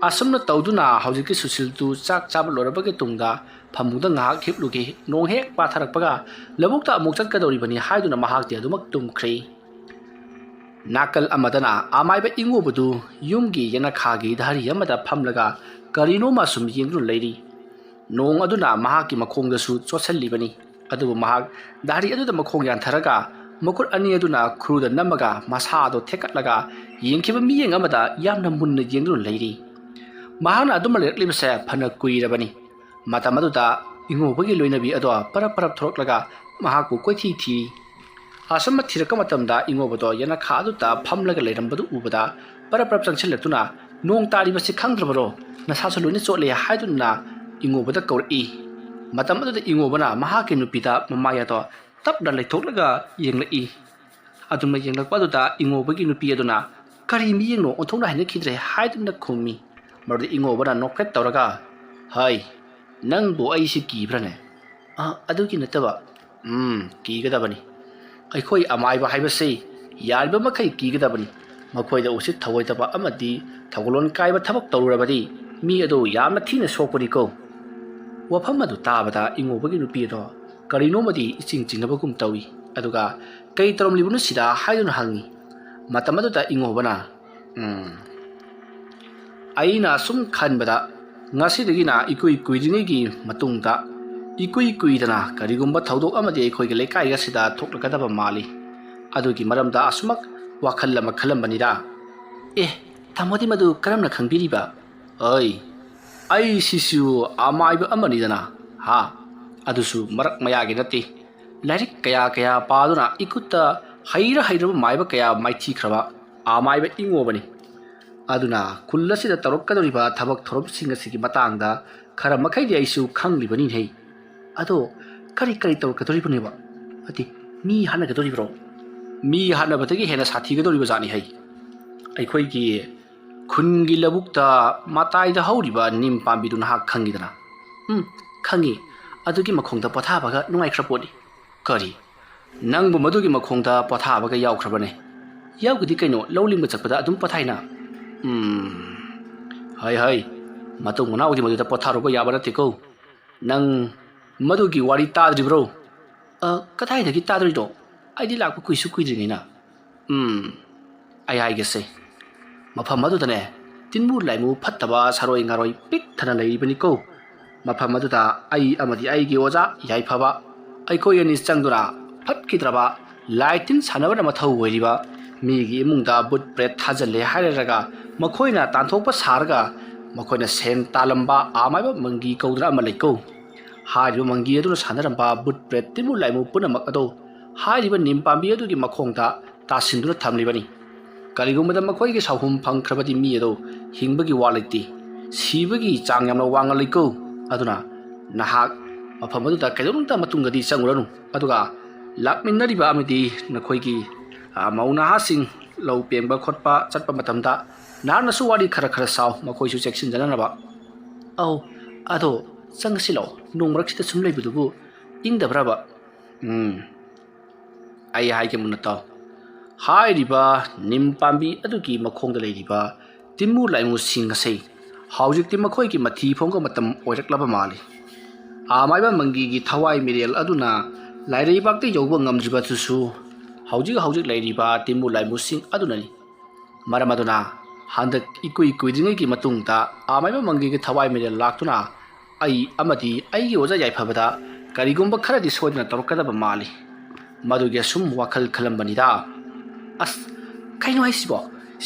ꯑꯁꯨꯝꯅ ꯇꯧꯗꯨꯅ ꯍꯧꯖꯤꯛꯀꯤ ꯁꯨꯁꯤꯜꯗꯨ ꯆꯥꯛ ꯆꯥꯕ ꯂꯣꯏꯔꯕꯒꯤ ꯇꯨꯡꯗ ꯐꯃꯨꯡꯗ ꯉꯥꯏꯍꯥꯛ ꯍꯤꯞꯂꯨꯒꯦ ꯅꯣꯡ ꯍꯦꯛ ꯄꯥꯊꯔꯛꯄꯒ ꯂꯧꯕꯨꯛꯇ ꯑꯃꯨꯛ ꯆꯠꯀꯗꯧꯔꯤꯕꯅꯤ ꯍꯥꯏꯗꯨꯅ ꯃꯍꯥꯛꯇꯤ ꯑꯗꯨꯃꯛ ꯇꯨꯝꯈ꯭ꯔꯦ ꯅꯥꯀꯜ ꯑꯃꯗꯅ ꯑꯃꯥꯏꯕ ꯏꯉꯣꯕꯗꯨ ꯌꯨꯝꯒꯤ ꯌꯦꯅꯈꯥꯒꯤ ꯙꯥꯔꯤ ꯑꯃꯗ ꯐꯝꯂꯒ ꯀꯔꯤꯅꯣꯃ ꯁꯨꯝ ꯌꯦꯡꯗꯨꯅ ꯂꯩꯔꯤ ꯅꯣꯡ ꯑꯗꯨꯅ ꯃꯍꯥꯛꯀꯤ ꯃꯈꯣꯡꯗꯁꯨ ꯆꯣꯠꯁꯤꯜꯂꯤꯕꯅꯤ ꯑꯗꯨꯕꯨ ꯃꯍꯥꯛ ꯙꯥꯔꯤ ꯑꯗꯨꯗ ꯃꯈꯣꯡ ꯌꯥꯟꯊꯔꯒ ꯃꯈꯨꯠ ꯑꯅꯤ ꯑꯗꯨꯅ ꯈꯨꯔꯨꯗ ꯅꯝꯃꯒ ꯃꯁꯥꯗꯣ ꯊꯦꯛꯀꯠꯂꯒ ꯌꯦꯡꯈꯤꯕ ꯃꯤꯠꯌꯦꯡ ꯑꯃꯗ ꯌꯥꯝꯅ ꯃꯨꯟꯅ ꯌꯦꯡꯗꯨꯅ ꯂꯩꯔꯤ ꯃꯍꯥꯛꯅ ꯑꯗꯨꯝ ꯂꯩꯔꯛꯂꯤꯕꯁꯦ ꯐꯅ ꯀꯨꯏꯔꯕꯅꯤ ꯃꯇꯝ ꯑꯗꯨꯗ ꯏꯉꯣꯕꯒꯤ ꯂꯣꯏꯅꯕꯤ ꯑꯗꯣ ꯄꯔꯞ ꯊꯣꯔꯛꯂꯒ ꯃꯍꯥꯛꯄꯨ ꯀꯣꯏꯊꯤ ꯊꯤꯔꯤ ꯑꯁꯨꯝꯅ ꯊꯤꯔꯛꯄ ꯃꯇꯝꯗ ꯏꯉꯣꯕꯗꯣ ꯌꯦꯅꯈꯥ ꯑꯗꯨꯗ ꯐꯝꯂꯒ ꯂꯩꯔꯝꯕꯗꯨ ꯎꯕꯗ ꯄꯔꯞ ꯆꯪꯁꯤꯜꯂꯛꯇꯨꯅ ꯅꯣꯡ ꯇꯥꯔꯤꯕꯁꯤ ꯈꯪꯗ꯭ꯔꯕꯔꯣ ꯅꯁꯥꯁꯨ ꯂꯣꯏꯅ ꯆꯣꯠꯂꯦ ꯍꯥꯏꯗꯨꯅ ꯏꯉꯣꯕꯗ ꯀꯧꯔꯛꯏ ꯃꯇꯝ ꯑꯗꯨꯗ ꯏꯉꯣꯕꯅ ꯃꯍꯥꯛꯀꯤ ꯅꯨꯄꯤꯗ ꯃꯃꯥꯏ ꯑꯗꯣ ꯇꯞꯅ ꯂꯩꯊꯣꯛꯂꯒ ꯌꯦꯡꯂꯛꯏ ꯑꯗꯨꯝꯅ ꯌꯦꯡꯂꯛꯄ ꯑꯗꯨꯗ ꯏꯉꯣꯕꯒꯤ ꯅꯨꯄꯤ ꯑꯗꯨꯅ ꯀꯔꯤ ꯃꯤꯌꯦꯡꯅꯣ ꯑꯣꯟꯊꯣꯛꯅ ꯍꯩꯅꯈꯤꯗ꯭ꯔꯦ ꯍꯥꯏꯗꯨꯅ ꯈꯨꯝꯃꯤ ꯃꯗꯨꯗ ꯏꯉꯣꯕꯅ ꯅꯣꯛꯐꯦꯠ ꯇꯧꯔꯒ ꯍꯩ ꯅꯪꯕꯨ ꯑꯩꯁꯤ ꯀꯤꯕ꯭ꯔꯅꯦ ꯑꯗꯨꯒꯤ ꯅꯠꯇꯕ ꯀꯤꯒꯗꯕꯅꯤ ꯑꯩꯈꯣꯏ ꯑꯃꯥꯏꯕ ꯍꯥꯏꯕꯁꯤ ꯌꯥꯔꯤꯕ ꯃꯈꯩ ꯀꯤꯒꯗꯕꯅꯤ ꯃꯈꯣꯏꯗ ꯎꯁꯤꯠ ꯊꯑꯣꯏꯗꯕ ꯑꯃꯗꯤ ꯊꯧꯒꯜꯂꯣꯟ ꯀꯥꯏꯕ ꯊꯕꯛ ꯇꯧꯔꯨꯔꯕꯗꯤ ꯃꯤ ꯑꯗꯨ ꯌꯥꯝꯅ ꯊꯤꯅ ꯁꯣꯛꯄꯅꯤꯀꯣ ꯋꯥꯐꯝ ꯑꯗꯨ ꯇꯥꯕꯗ ꯏꯉꯣꯕꯒꯤ ꯅꯨꯄꯤ ꯑꯗꯣ ꯀꯔꯤꯅꯣꯃꯗꯤ ꯏꯆꯤꯡ ꯆꯤꯡꯅꯕꯒꯨꯝ ꯇꯧꯏ ꯑꯗꯨꯒ ꯀꯩ ꯇꯧꯔꯝꯂꯤꯕꯅꯣ ꯁꯤꯗ ꯍꯥꯏꯗꯨꯅ ꯍꯪꯉꯤ ꯃꯇꯝ ꯑꯗꯨꯗ ꯏꯉꯣꯕꯅ ꯑꯩꯅ ꯁꯨꯝ ꯈꯟꯕꯗ ꯉꯁꯤꯗꯒꯤꯅ ꯏꯀꯨꯏ ꯀꯨꯏꯗ꯭ꯔꯤꯉꯩꯒꯤ ꯃꯇꯨꯡꯗ ꯏꯀꯨꯏ ꯀꯨꯏꯗꯅ ꯀꯔꯤꯒꯨꯝꯕ ꯊꯧꯗꯣꯛ ꯑꯃꯗꯤ ꯑꯩꯈꯣꯏꯒꯤ ꯂꯩꯀꯥꯏ ꯑꯁꯤꯗ ꯊꯣꯛꯂꯛꯀꯗꯕ ꯃꯥꯜꯂꯤ ꯑꯗꯨꯒꯤ ꯃꯔꯝꯗ ꯑꯁꯨꯃꯛ ꯋꯥꯈꯜ ꯑꯃ ꯈꯜꯂꯝꯕꯅꯤꯗ ꯇꯥꯃꯣꯗꯤ ꯃꯗꯨ ꯀꯔꯝꯅ ꯈꯪꯕꯤꯔꯤꯕ ꯑꯩꯁꯤꯁꯨ ꯑꯃꯥꯏꯕ ꯑꯃꯅꯤꯗꯅ ꯑꯗꯨꯁꯨ ꯃꯔꯛ ꯃꯌꯥꯒꯤ ꯅꯠꯇꯦ ꯂꯥꯏꯔꯤꯛ ꯀꯌꯥ ꯄꯥꯗꯨꯅ ꯏꯈꯨꯠꯇ ꯍꯩꯔꯕ ꯃꯥꯏꯕ ꯀꯌꯥ ꯃꯥꯏꯊꯤꯈ꯭ꯔꯕ ꯑꯃꯥꯏꯕ ꯏꯉꯣꯕꯅꯤ ꯑꯗꯨꯅ ꯈꯨꯜ ꯑꯁꯤꯗ ꯇꯧꯔꯛꯀꯗꯧꯔꯤꯕ ꯊꯕꯛ ꯊꯧꯔꯝꯁꯤꯡ ꯑꯁꯤꯒꯤ ꯃꯇꯥꯡꯗ ꯈꯔ ꯃꯈꯩꯗꯤ ꯑꯩꯁꯨ ꯈꯪꯂꯤꯕꯅꯤꯍꯩ ꯑꯗꯣ ꯀꯔꯤ ꯇꯧꯔꯛꯀꯗꯧꯔꯤꯕꯅꯦꯕ ꯃꯤ ꯍꯥꯠꯅꯒꯗꯧꯔꯤꯕ꯭ꯔꯣ ꯃꯤ ꯍꯥꯠꯅꯕꯗꯒꯤ ꯍꯦꯟꯅ ꯁꯥꯊꯤꯒꯗꯧꯔꯤꯕ ꯖꯥꯠꯅꯤ ꯍꯩ ꯑꯩꯈꯣꯏꯒꯤ ꯈꯨꯟꯒꯤ ꯂꯧꯕꯨꯛꯇ ꯃꯇꯥꯏꯗ ꯍꯧꯔꯤꯕ ꯅꯤꯝ ꯄꯥꯝꯕꯤꯗꯨ ꯅꯍꯥꯛ ꯈꯪꯉꯤꯗꯅ ꯈꯪꯉꯤ ꯑꯗꯨꯒꯤ ꯃꯈꯣꯡꯗ ꯄꯣꯊꯥꯕꯒ ꯅꯨꯡꯉꯥꯏꯈ꯭ꯔ ꯄꯣꯠꯅꯤ ꯀꯔꯤ ꯅꯪꯕꯨ ꯃꯗꯨꯒꯤ ꯃꯈꯣꯡꯗ ꯄꯣꯊꯥꯕꯒ ꯌꯥꯎꯈ꯭ꯔꯕꯅꯦ ꯌꯥꯎꯒꯗꯤ ꯀꯩꯅꯣ ꯂꯧ ꯂꯤꯡꯕ ꯆꯠꯄꯗ ꯑꯗꯨꯝ ꯄꯣꯊꯥꯏꯅ ꯍꯩ ꯍꯩ ꯃꯇꯨꯡ ꯃꯅꯥꯎꯗꯤ ꯃꯗꯨꯗ ꯄꯣꯊꯥꯔꯨꯕ ꯌꯥꯕ ꯅꯠꯇꯦꯀꯣ ꯅꯪ ꯃꯗꯨꯒꯤ ꯋꯥꯔꯤ ꯇꯥꯗ꯭ꯔꯤꯕ꯭ꯔꯣ ꯀꯗꯥꯏꯗꯒꯤ ꯇꯥꯗꯣꯏꯅꯣ ꯑꯩꯗꯤ ꯂꯥꯛꯄ ꯀꯨꯏꯁꯨ ꯀꯨꯏꯗ꯭ꯔꯤꯉꯩꯅ ꯑꯩ ꯍꯥꯏꯒꯦꯁꯦ ꯃꯐꯝ ꯑꯗꯨꯗꯅꯦ ꯇꯤꯟꯕꯨ ꯂꯥꯏꯃꯨ ꯐꯠꯇꯕ ꯁꯥꯔꯣꯏ ꯉꯥꯔꯣꯏ ꯄꯤꯛ ꯊꯟꯅ ꯂꯩꯔꯤꯕꯅꯤꯀꯣ ꯃꯐꯝ ꯑꯗꯨꯗ ꯑꯩ ꯑꯃꯗꯤ ꯑꯩꯒꯤ ꯑꯣꯖꯥ ꯌꯥꯏꯐꯕ ꯑꯩꯈꯣꯏ ꯑꯅꯤ ꯆꯪꯗꯨꯅ ꯐꯠꯈꯤꯗ꯭ꯔꯕ ꯂꯥꯏ ꯇꯤꯟ ꯁꯥꯟꯅꯕꯅ ꯃꯊꯧ ꯑꯣꯏꯔꯤꯕ ꯃꯤꯒꯤ ꯏꯃꯨꯡꯗ ꯕꯨꯠ ꯕ꯭ꯔꯦꯠ ꯊꯥꯖꯤꯜꯂꯦ ꯍꯥꯏꯔꯒ ꯃꯈꯣꯏꯅ ꯇꯥꯟꯊꯣꯛꯄ ꯁꯥꯔꯒ ꯃꯈꯣꯏꯅ ꯁꯦꯟ ꯇꯥꯜꯂꯝꯕ ꯑꯃꯥꯏꯕ ꯃꯪꯒꯤ ꯀꯧꯗꯨꯅ ꯑꯃ ꯂꯩꯀꯣ ꯍꯥꯏꯔꯤꯕ ꯃꯪꯒꯤ ꯑꯗꯨꯅ ꯁꯥꯟꯅꯔꯝꯕ ꯕꯨꯠ ꯕ꯭ꯔꯦꯠ ꯇꯤꯟꯕꯨ ꯂꯥꯏꯃꯨ ꯄꯨꯝꯅꯃꯛ ꯑꯗꯣ ꯍꯥꯏꯔꯤꯕ ꯅꯤꯝ ꯄꯥꯝꯕꯤ ꯑꯗꯨꯒꯤ ꯃꯈꯣꯡꯗ ꯇꯥꯁꯤꯟꯗꯨꯅ ꯊꯝꯂꯤꯕꯅꯤ ꯀꯔꯤꯒꯨꯝꯕꯗ ꯃꯈꯣꯏꯒꯤ ꯁꯥꯎꯍꯨꯝ ꯐꯪꯈ꯭ꯔꯕꯗꯤ ꯃꯤ ꯑꯗꯣ ꯍꯤꯡꯕꯒꯤ ꯋꯥ ꯂꯩꯇꯦ ꯁꯤꯕꯒꯤ ꯆꯥꯡ ꯌꯥꯝꯅ ꯋꯥꯡꯅ ꯂꯩꯀꯣ ꯑꯗꯨꯅ ꯅꯍꯥꯛ ꯃꯐꯝ ꯑꯗꯨꯗ ꯀꯩꯗꯧꯅꯨꯡꯇ ꯃꯇꯨꯡꯗꯗꯤ ꯆꯪꯉꯨꯔꯅꯨ ꯑꯗꯨꯒ ꯂꯥꯛꯃꯤꯟꯅꯔꯤꯕ ꯑꯃꯗꯤ ꯅꯈꯣꯏꯒꯤ ꯃꯧ ꯅꯍꯥꯁꯤꯡ ꯂꯧ ꯄꯦꯡꯕ ꯈꯣꯠꯄ ꯆꯠꯄ ꯃꯇꯝꯗ ꯅꯍꯥꯛꯅꯁꯨ ꯋꯥꯔꯤ ꯈꯔ ꯈꯔ ꯁꯥꯎ ꯃꯈꯣꯏꯁꯨ ꯆꯦꯛꯁꯤꯟꯖꯅꯅꯕ ꯑꯧ ꯑꯗꯣ ꯆꯪꯉꯁꯤ ꯂꯥꯛꯑꯣ ꯅꯣꯡ ꯃꯔꯛꯁꯤꯗ ꯁꯨꯝ ꯂꯩꯕꯗꯨꯕꯨ ꯏꯪꯗꯕ꯭ꯔꯕ ꯑꯩ ꯍꯥꯏꯒꯦ ꯃꯨꯟꯅ ꯇꯥꯎ ꯍꯥꯏꯔꯤꯕ ꯅꯤꯝ ꯄꯥꯝꯕꯤ ꯑꯗꯨꯒꯤ ꯃꯈꯣꯡꯗ ꯂꯩꯔꯤꯕ ꯇꯤꯟꯃꯨ ꯂꯥꯏꯃꯨꯁꯤꯡ ꯑꯁꯤ ꯍꯧꯖꯤꯛꯇꯤ ꯃꯈꯣꯏꯒꯤ ꯃꯊꯤ ꯐꯣꯡꯕ ꯃꯇꯝ ꯑꯣꯏꯔꯛꯂꯕ ꯃꯥꯜꯂꯤ ꯑꯃꯥꯏꯕ ꯃꯪꯒꯤꯒꯤ ꯊꯋꯥꯏ ꯃꯤꯔꯦꯜ ꯑꯗꯨꯅ ꯂꯥꯏꯔꯩꯕꯥꯛꯇ ꯌꯧꯕ ꯉꯝꯗ꯭ꯔꯤꯕꯗꯨꯁꯨ ꯍꯧꯖꯤꯛ ꯂꯩꯔꯤꯕ ꯇꯤꯟꯃꯨ ꯂꯥꯏꯃꯨꯁꯤꯡ ꯑꯗꯨꯅꯅꯤ ꯃꯔꯝ ꯑꯗꯨꯅ ꯍꯟꯗꯛ ꯏꯀꯨꯏ ꯀꯨꯏꯗ꯭ꯔꯤꯉꯩꯒꯤ ꯃꯇꯨꯡꯗ ꯑꯃꯥꯏꯕ ꯃꯪꯒꯤꯒꯤ ꯊꯋꯥꯏ ꯃꯤꯔꯦꯜ ꯂꯥꯛꯇꯨꯅ ꯑꯩ ꯑꯃꯗꯤ ꯑꯩꯒꯤ ꯑꯣꯖꯥ ꯌꯥꯏꯐꯕꯗ ꯀꯔꯤꯒꯨꯝꯕ ꯈꯔꯗꯤ ꯁꯣꯏꯗꯅ ꯇꯧꯔꯛꯀꯗꯕ ꯃꯥꯜꯂꯤ ꯃꯗꯨꯒꯤ ꯑꯁꯨꯝ ꯋꯥꯈꯜ ꯈꯜꯂꯝꯕꯅꯤꯗ ꯑꯁ ꯀꯩꯅꯣ ꯍꯥꯏꯁꯤꯕꯣ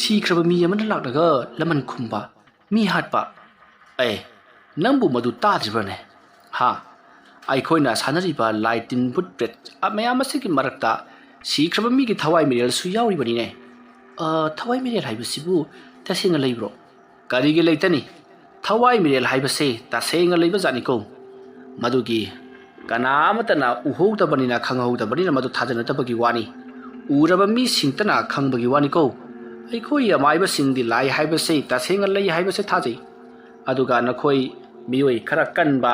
ꯁꯤꯈ꯭ꯔꯕ ꯃꯤ ꯑꯃꯅ ꯂꯥꯛꯂꯒ ꯂꯃꯟ ꯈꯨꯝꯕ ꯃꯤ ꯍꯥꯠꯄ ꯅꯪꯕꯨ ꯃꯗꯨ ꯇꯥꯗ꯭ꯔꯤꯕ꯭ꯔꯅꯦ ꯍꯥ ꯑꯩꯈꯣꯏꯅ ꯁꯥꯟꯅꯔꯤꯕ ꯂꯥꯏ ꯇꯤꯟ ꯕꯨꯠ ꯕ꯭ꯔꯦꯠ ꯃꯌꯥꯝ ꯑꯁꯤꯒꯤ ꯃꯔꯛꯇ ꯁꯤꯈ꯭ꯔꯕ ꯃꯤꯒꯤ ꯊꯋꯥꯏ ꯃꯤꯔꯦꯜꯁꯨ ꯌꯥꯎꯔꯤꯕꯅꯤꯅꯦ ꯊꯋꯥꯏ ꯃꯤꯔꯦꯜ ꯍꯥꯏꯕꯁꯤꯕꯨ ꯇꯁꯦꯡꯅ ꯂꯩꯕ꯭ꯔꯣ ꯀꯔꯤꯒꯤ ꯂꯩꯇꯅꯤ ꯊꯋꯥꯏ ꯃꯤꯔꯦꯜ ꯍꯥꯏꯕꯁꯦ ꯇꯁꯦꯡꯅ ꯂꯩꯕ ꯖꯥꯠꯅꯤꯀꯣ ꯃꯗꯨꯒꯤ ꯀꯅꯥ ꯑꯃꯠꯇꯅ ꯎꯍꯧꯗꯕꯅꯤꯅ ꯈꯪꯍꯧꯗꯕꯅꯤꯅ ꯃꯗꯨ ꯊꯥꯖꯅꯗꯕꯒꯤ ꯋꯥꯅꯤ ꯎꯔꯕ ꯃꯤꯁꯤꯡꯇꯅ ꯈꯪꯕꯒꯤ ꯋꯥꯅꯤꯀꯣ ꯑꯩꯈꯣꯏ ꯑꯃꯥꯏꯕꯁꯤꯡꯗꯤ ꯂꯥꯏ ꯍꯥꯏꯕꯁꯦ ꯇꯁꯦꯡꯅ ꯂꯩ ꯍꯥꯏꯕꯁꯦ ꯊꯥꯖꯩ ꯑꯗꯨꯒ ꯅꯈꯣꯏ ꯃꯤꯑꯣꯏ ꯈꯔ ꯀꯟꯕ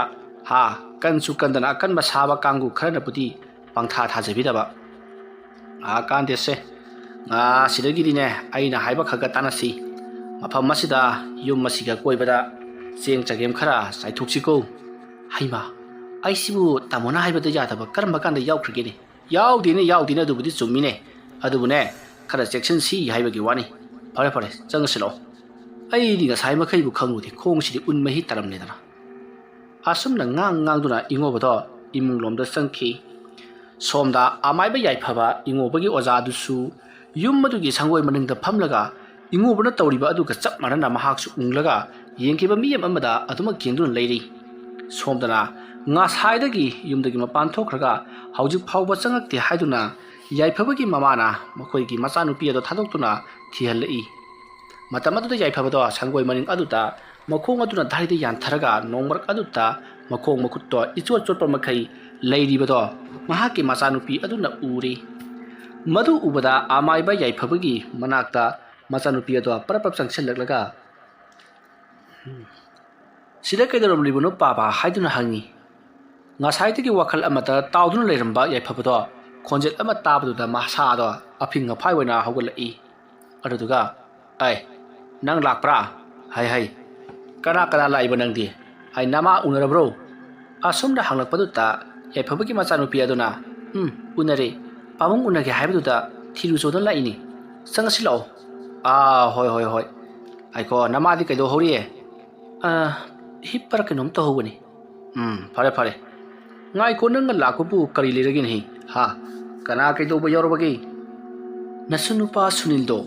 ꯀꯟꯁꯨ ꯀꯟꯗꯅ ꯑꯀꯟꯕ ꯁꯥꯕ ꯀꯥꯡꯕꯨ ꯈꯔꯅꯕꯨꯗꯤ ꯄꯪꯊꯥ ꯊꯥꯖꯕꯤꯗꯕ ꯀꯥꯟꯗꯦꯁꯦ ꯉꯁꯤꯗꯒꯤꯗꯤꯅꯦ ꯑꯩꯅ ꯍꯥꯏꯕ ꯈꯛꯒ ꯇꯥꯟꯅꯁꯤ ꯃꯐꯝ ꯑꯁꯤꯗ ꯌꯨꯝ ꯑꯁꯤꯒ ꯀꯣꯏꯕꯗ ꯆꯦꯡ ꯆꯒꯦꯝ ꯈꯔ ꯆꯥꯏꯊꯣꯛꯁꯤꯀꯣ ꯍꯩꯃꯥ ꯑꯩꯁꯤꯕꯨ ꯇꯥꯃꯣꯅ ꯍꯥꯏꯕꯗ ꯌꯥꯗꯕ ꯀꯔꯝꯕ ꯀꯥꯟꯗ ꯌꯥꯎꯈ꯭ꯔꯒꯦꯅꯦ ꯌꯥꯎꯗꯦꯅꯦ ꯑꯗꯨꯕꯨꯗꯤ ꯆꯨꯝꯃꯤꯅꯦ ꯑꯗꯨꯕꯨꯅꯦ ꯈꯔ ꯆꯦꯛꯁꯤꯟꯁꯤ ꯍꯥꯏꯕꯒꯤ ꯋꯥꯅꯤ ꯐꯔꯦ ꯆꯪꯉꯁꯤ ꯂꯥꯛꯑꯣ ꯑꯩꯗꯤ ꯉꯁꯥꯏ ꯃꯈꯩꯕꯨ ꯈꯪꯂꯨꯗꯦ ꯈꯣꯡꯁꯤꯗꯤ ꯎꯟ ꯃꯍꯤ ꯇꯥꯔꯝꯂꯦꯗꯅ ꯑꯁꯨꯝꯅ ꯉꯥꯡꯗꯨꯅ ꯏꯉꯣꯕꯗꯣ ꯏꯃꯨꯡ ꯂꯣꯝꯗ ꯆꯪꯈꯤ ꯁꯣꯝꯗ ꯑꯃꯥꯏꯕ ꯌꯥꯏꯐꯕ ꯏꯉꯣꯕꯒꯤ ꯑꯣꯖꯥꯗꯨꯁꯨ ꯌꯨꯝ ꯑꯗꯨꯒꯤ ꯁꯪꯒꯣꯏ ꯃꯅꯤꯡꯗ ꯐꯝꯂꯒ ꯏꯉꯣꯕꯅ ꯇꯧꯔꯤꯕ ꯑꯗꯨꯒ ꯆꯞ ꯃꯥꯟꯅꯅ ꯃꯍꯥꯛꯁꯨ ꯎꯡꯂꯒ ꯌꯦꯡꯈꯤꯕ ꯃꯤ ꯑꯃꯗ ꯑꯗꯨꯃꯛ ꯌꯦꯡꯗꯨꯅ ꯂꯩꯔꯤ ꯁꯣꯝꯗꯅ ꯉꯁꯥꯏꯗꯒꯤ ꯌꯨꯝꯗꯒꯤ ꯃꯄꯥꯟ ꯊꯣꯛꯈ꯭ꯔꯒ ꯍꯧꯖꯤꯛ ꯐꯥꯎꯕ ꯆꯪꯉꯛꯇꯦ ꯍꯥꯏꯗꯨꯅ ꯌꯥꯏꯐꯕꯒꯤ ꯃꯃꯥꯅ ꯃꯈꯣꯏꯒꯤ ꯃꯆꯥꯅꯨꯄꯤ ꯑꯗꯨ ꯊꯥꯗꯣꯛꯇꯨꯅ ꯊꯤꯍꯜꯂꯛꯏ ꯃꯇꯝ ꯑꯗꯨꯗ ꯌꯥꯏꯐꯕꯗꯣ ꯁꯪꯒꯣꯏ ꯃꯅꯤꯡ ꯑꯗꯨꯗ ꯃꯈꯣꯡ ꯑꯗꯨꯅ ꯙꯥꯔꯤꯗ ꯌꯥꯟꯊꯔꯒ ꯅꯣꯡꯃꯔꯛ ꯑꯗꯨꯗ ꯃꯈꯣꯡ ꯃꯈꯨꯠꯇꯣ ꯏꯆꯣꯠ ꯆꯣꯠꯄ ꯃꯈꯩ ꯂꯩꯔꯤꯕꯗꯣ ꯃꯍꯥꯛꯀꯤ ꯃꯆꯥꯅꯨꯄꯤ ꯑꯗꯨꯅ ꯎꯔꯤ ꯃꯗꯨ ꯎꯕꯗ ꯑꯃꯥꯏꯕ ꯌꯥꯏꯐꯕꯒꯤ ꯃꯅꯥꯛꯇ ꯃꯆꯥꯅꯨꯄꯤ ꯑꯗꯣ ꯄꯔꯞ ꯆꯪꯁꯤꯜꯂꯛꯂꯒ ꯁꯤꯗ ꯀꯩꯗꯧꯔꯝꯂꯤꯕꯅꯣ ꯄꯥꯕ ꯍꯥꯏꯗꯨꯅ ꯍꯪꯉꯤ ꯉꯁꯥꯏꯗꯒꯤ ꯋꯥꯈꯜ ꯑꯃꯗ ꯇꯥꯎꯗꯨꯅ ꯂꯩꯔꯝꯕ ꯌꯥꯏꯐꯕꯗꯣ ꯈꯣꯟꯖꯦꯜ ꯑꯃ ꯇꯥꯕꯗꯨꯗ ꯃꯁꯥꯗꯣ ꯑꯐꯤꯡ ꯑꯐꯥꯏ ꯑꯣꯏꯅ ꯍꯧꯒꯠꯂꯛꯏ ꯑꯗꯨꯗꯨꯒ ꯅꯪ ꯂꯥꯛꯄ꯭ꯔꯥ ꯍꯩ ꯀꯅꯥ ꯂꯥꯛꯏꯕ ꯅꯪꯗꯤ ꯅꯃꯥ ꯎꯅꯔꯕ꯭ꯔꯣ ꯑꯁꯨꯝꯅ ꯍꯪꯂꯛꯄꯗꯨꯗ ꯌꯥꯏꯐꯕꯒꯤ ꯃꯆꯥꯅꯨꯄꯤ ꯑꯗꯨꯅ ꯎꯅꯔꯦ ꯄꯥꯕꯨꯡ ꯎꯅꯒꯦ ꯍꯥꯏꯕꯗꯨꯗ ꯊꯤꯔꯨꯆꯣꯗꯅ ꯂꯥꯛꯏꯅꯤ ꯆꯪꯉꯁꯤ ꯂꯥꯛꯑꯣ ꯍꯣꯏ ꯑꯩꯀꯣ ꯅꯃꯥꯗꯤ ꯀꯩꯗꯧꯍꯧꯔꯤꯌꯦ ꯍꯤꯞꯄꯔ ꯀꯩꯅꯣꯝ ꯇꯧꯍꯧꯕꯅꯤ ꯐꯔꯦ ꯉꯥꯏꯈꯣ ꯅꯪꯅ ꯂꯥꯛꯄꯕꯨ ꯀꯔꯤ ꯂꯩꯔꯒꯦꯅꯦ ꯀꯅꯥ ꯀꯩꯗꯧꯕ ꯌꯥꯎꯔꯕꯒꯦ ꯅꯁꯨ ꯅꯨꯄꯥ ꯁꯨꯅꯤꯜꯗꯣ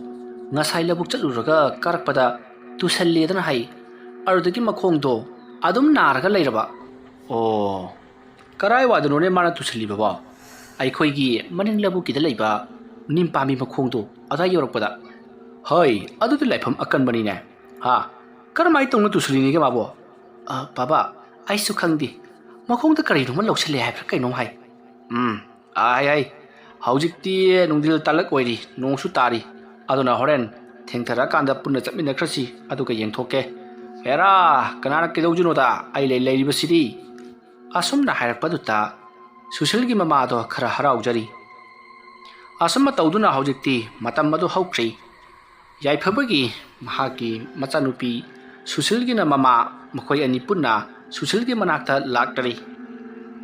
ꯉꯁꯥꯏ ꯂꯧꯕꯨꯛ ꯆꯠꯂꯨꯔꯒ ꯀꯥꯔꯛꯄꯗ ꯇꯨꯁꯜꯂꯦꯗꯅ ꯍꯥꯏ ꯑꯗꯨꯗꯒꯤ ꯃꯈꯣꯡꯗꯣ ꯑꯗꯨꯝ ꯅꯥꯔꯒ ꯂꯩꯔꯕ ꯑꯣ ꯀꯔꯥꯏꯋꯥꯏꯗꯅꯣꯅꯦ ꯃꯥꯅ ꯇꯨꯁꯜꯂꯤꯕꯕꯣ ꯑꯩꯈꯣꯏꯒꯤ ꯃꯅꯤꯡ ꯂꯧꯕꯨꯛꯀꯤꯗ ꯂꯩꯕ ꯅꯤꯝ ꯄꯥꯝꯕꯤ ꯃꯈꯣꯡꯗꯣ ꯑꯗꯨꯋꯥꯏ ꯌꯧꯔꯛꯄꯗ ꯍꯣꯏ ꯑꯗꯨꯗꯤ ꯂꯥꯏꯐꯝ ꯑꯀꯟꯕꯅꯤꯅꯦ ꯀꯔꯝꯍꯥꯏꯅ ꯇꯧꯅ ꯇꯨꯁꯜꯂꯤꯅꯤꯒꯦ ꯃꯥꯕꯣ ꯕꯥꯕꯥ ꯑꯩꯁꯨ ꯈꯪꯗꯦ ꯃꯈꯣꯡꯗ ꯀꯔꯤꯅꯣꯃ ꯂꯧꯁꯜꯂꯦ ꯍꯥꯏꯕ꯭ꯔꯥ ꯀꯩꯅꯣꯝ ꯍꯥꯏ ꯍꯧꯖꯤꯛꯇꯤ ꯅꯨꯡꯊꯤꯜ ꯇꯥꯂꯛ ꯑꯣꯏꯔꯤ ꯅꯣꯡꯁꯨ ꯇꯥꯔꯤ ꯑꯗꯨꯅ ꯍꯣꯔꯦꯟ ꯊꯦꯡꯊꯔꯀꯥꯟꯗ ꯄꯨꯟꯅ ꯆꯠꯃꯤꯟꯅꯈ꯭ꯔꯁꯤ ꯑꯗꯨꯒ ꯌꯦꯡꯊꯣꯛꯀꯦ ꯍꯦꯔꯥ ꯀꯅꯥꯅ ꯀꯩꯗꯧꯗꯣꯏꯅꯣꯗ ꯑꯩ ꯂꯩꯔꯤꯕꯁꯤꯗꯤ ꯑꯁꯨꯝꯅ ꯍꯥꯏꯔꯛꯄꯗꯨꯗ ꯁꯨꯁꯤꯜꯒꯤ ꯃꯃꯥꯗꯣ ꯈꯔ ꯍꯔꯥꯎꯖꯔꯤ ꯑꯁꯨꯝꯅ ꯇꯧꯗꯨꯅ ꯍꯧꯖꯤꯛꯇꯤ ꯃꯇꯝ ꯑꯗꯨ ꯍꯧꯈ꯭ꯔꯦ ꯌꯥꯏꯐꯕꯒꯤ ꯃꯍꯥꯛꯀꯤ ꯃꯆꯥꯅꯨꯄꯤ ꯁꯨꯁꯤꯜꯒꯤꯅ ꯃꯃꯥ ꯃꯈꯣꯏ ꯑꯅꯤ ꯄꯨꯟꯅ ꯁꯨꯁꯤꯜꯒꯤ ꯃꯅꯥꯛꯇ ꯂꯥꯛꯇꯔꯤ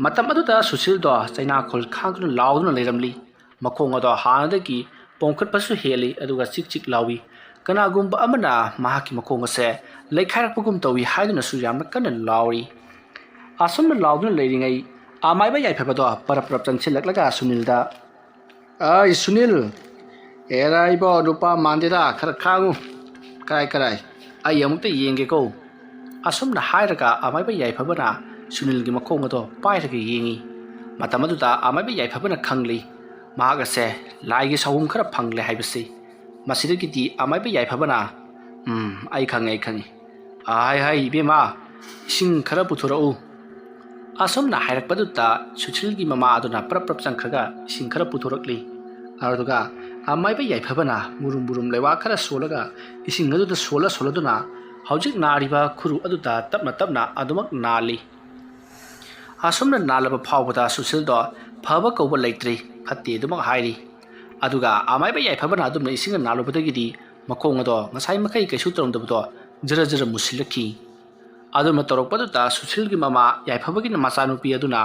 ꯃꯇꯝ ꯑꯗꯨꯗ ꯁꯨꯁꯤꯜꯗꯣ ꯆꯩꯅꯥꯈꯣꯜ ꯈꯥꯡꯗꯨꯅ ꯂꯥꯎꯗꯨꯅ ꯂꯩꯔꯝꯂꯤ ꯃꯈꯣꯡ ꯑꯗꯣ ꯍꯥꯟꯅꯗꯒꯤ ꯄꯣꯝꯈꯠꯄꯁꯨ ꯍꯦꯜꯂꯤ ꯑꯗꯨꯒ ꯆꯤꯛ ꯆꯤꯛ ꯂꯥꯎꯏ ꯀꯅꯥꯒꯨꯝꯕ ꯑꯃꯅ ꯃꯍꯥꯛꯀꯤ ꯃꯈꯣꯡ ꯑꯁꯦ ꯂꯩꯈꯥꯏꯔꯛꯄꯒꯨꯝ ꯇꯧꯏ ꯍꯥꯏꯗꯨꯅꯁꯨ ꯌꯥꯝꯅ ꯀꯟꯅ ꯂꯥꯎꯔꯤ ꯑꯁꯨꯝꯅ ꯂꯥꯎꯗꯨꯅ ꯂꯩꯔꯤꯉꯩ ꯑꯃꯥꯏꯕ ꯌꯥꯏꯐꯕꯗꯣ ꯄꯔꯞ ꯄꯔꯞ ꯆꯪꯁꯤꯜꯂꯛꯂꯒ ꯁꯨꯅꯤꯜꯗ ꯑꯩ ꯁꯨꯅꯤꯜ ꯑꯦꯔꯥ ꯏꯕꯣ ꯅꯨꯄꯥ ꯃꯥꯟꯗꯦꯗ ꯈꯔ ꯈꯥꯡꯉꯨ ꯀꯔꯥꯏ ꯑꯩ ꯑꯃꯨꯛꯇ ꯌꯦꯡꯒꯦꯀꯣ ꯑꯁꯨꯝꯅ ꯍꯥꯏꯔꯒ ꯑꯃꯥꯏꯕ ꯌꯥꯏꯐꯕꯅ ꯁꯨꯅꯤꯜꯒꯤ ꯃꯈꯣꯡ ꯑꯗꯣ ꯄꯥꯏꯔꯒ ꯌꯦꯡꯉꯤ ꯃꯇꯝ ꯑꯗꯨꯗ ꯑꯃꯥꯏꯕ ꯌꯥꯏꯐꯕꯅ ꯈꯪꯂꯤ ꯃꯍꯥꯛ ꯑꯁꯦ ꯂꯥꯏꯒꯤ ꯁꯥꯎꯍꯨꯝ ꯈꯔ ꯐꯪꯂꯦ ꯍꯥꯏꯕꯁꯤ ꯃꯁꯤꯗꯒꯤꯗꯤ ꯑꯃꯥꯏꯕ ꯌꯥꯏꯐꯕꯅ ꯑꯩ ꯈꯪꯉꯤ ꯍꯥꯏ ꯏꯕꯦꯝꯃ ꯏꯁꯤꯡ ꯈꯔ ꯄꯨꯊꯣꯔꯛꯎ ꯑꯁꯨꯝꯅ ꯍꯥꯏꯔꯛꯄꯗꯨꯗ ꯁꯨꯁꯤꯜꯒꯤ ꯃꯃꯥ ꯑꯗꯨꯅ ꯄꯔꯞ ꯄꯔꯞ ꯆꯪꯈ꯭ꯔꯒ ꯏꯁꯤꯡ ꯈꯔ ꯄꯨꯊꯣꯔꯛꯂꯤ ꯑꯗꯨꯒ ꯑꯃꯥꯏꯕ ꯌꯥꯏꯐꯕꯅ ꯃꯨꯔꯨꯝ ꯃꯨꯔꯨꯝ ꯂꯩꯋꯥ ꯈꯔ ꯁꯣꯜꯂꯒ ꯏꯁꯤꯡ ꯑꯗꯨꯗ ꯁꯣꯜꯂꯗꯨꯅ ꯍꯧꯖꯤꯛ ꯅꯥꯔꯤꯕ ꯈꯨꯔꯨ ꯑꯗꯨꯗ ꯇꯞꯅ ꯇꯞꯅ ꯑꯗꯨꯃꯛ ꯅꯥꯜꯂꯤ ꯑꯁꯨꯝꯅ ꯅꯥꯜꯂꯕ ꯐꯥꯎꯕꯗ ꯁꯨꯁꯤꯜꯗꯣ ꯐꯕ ꯀꯧꯕ ꯂꯩꯇ꯭ꯔꯤ ꯐꯠꯇꯦ ꯑꯗꯨꯃꯛ ꯍꯥꯏꯔꯤ ꯑꯗꯨꯒ ꯑꯃꯥꯏꯕ ꯌꯥꯏꯐꯕꯅ ꯑꯗꯨꯝꯅ ꯏꯁꯤꯡꯅ ꯅꯥꯜꯂꯨꯕꯗꯒꯤꯗꯤ ꯃꯈꯣꯡ ꯑꯗꯣ ꯉꯁꯥꯏ ꯃꯈꯩ ꯀꯩꯁꯨ ꯇꯧꯔꯝꯗꯕꯗꯣ ꯖꯔ ꯖꯔ ꯃꯨꯁꯤꯜꯂꯛꯈꯤ ꯑꯗꯨꯅ ꯇꯧꯔꯛꯄꯗꯨꯗ ꯁꯨꯁꯤꯜꯒꯤ ꯃꯃꯥ ꯌꯥꯏꯐꯕꯒꯤꯅ ꯃꯆꯥꯅꯨꯄꯤ ꯑꯗꯨꯅ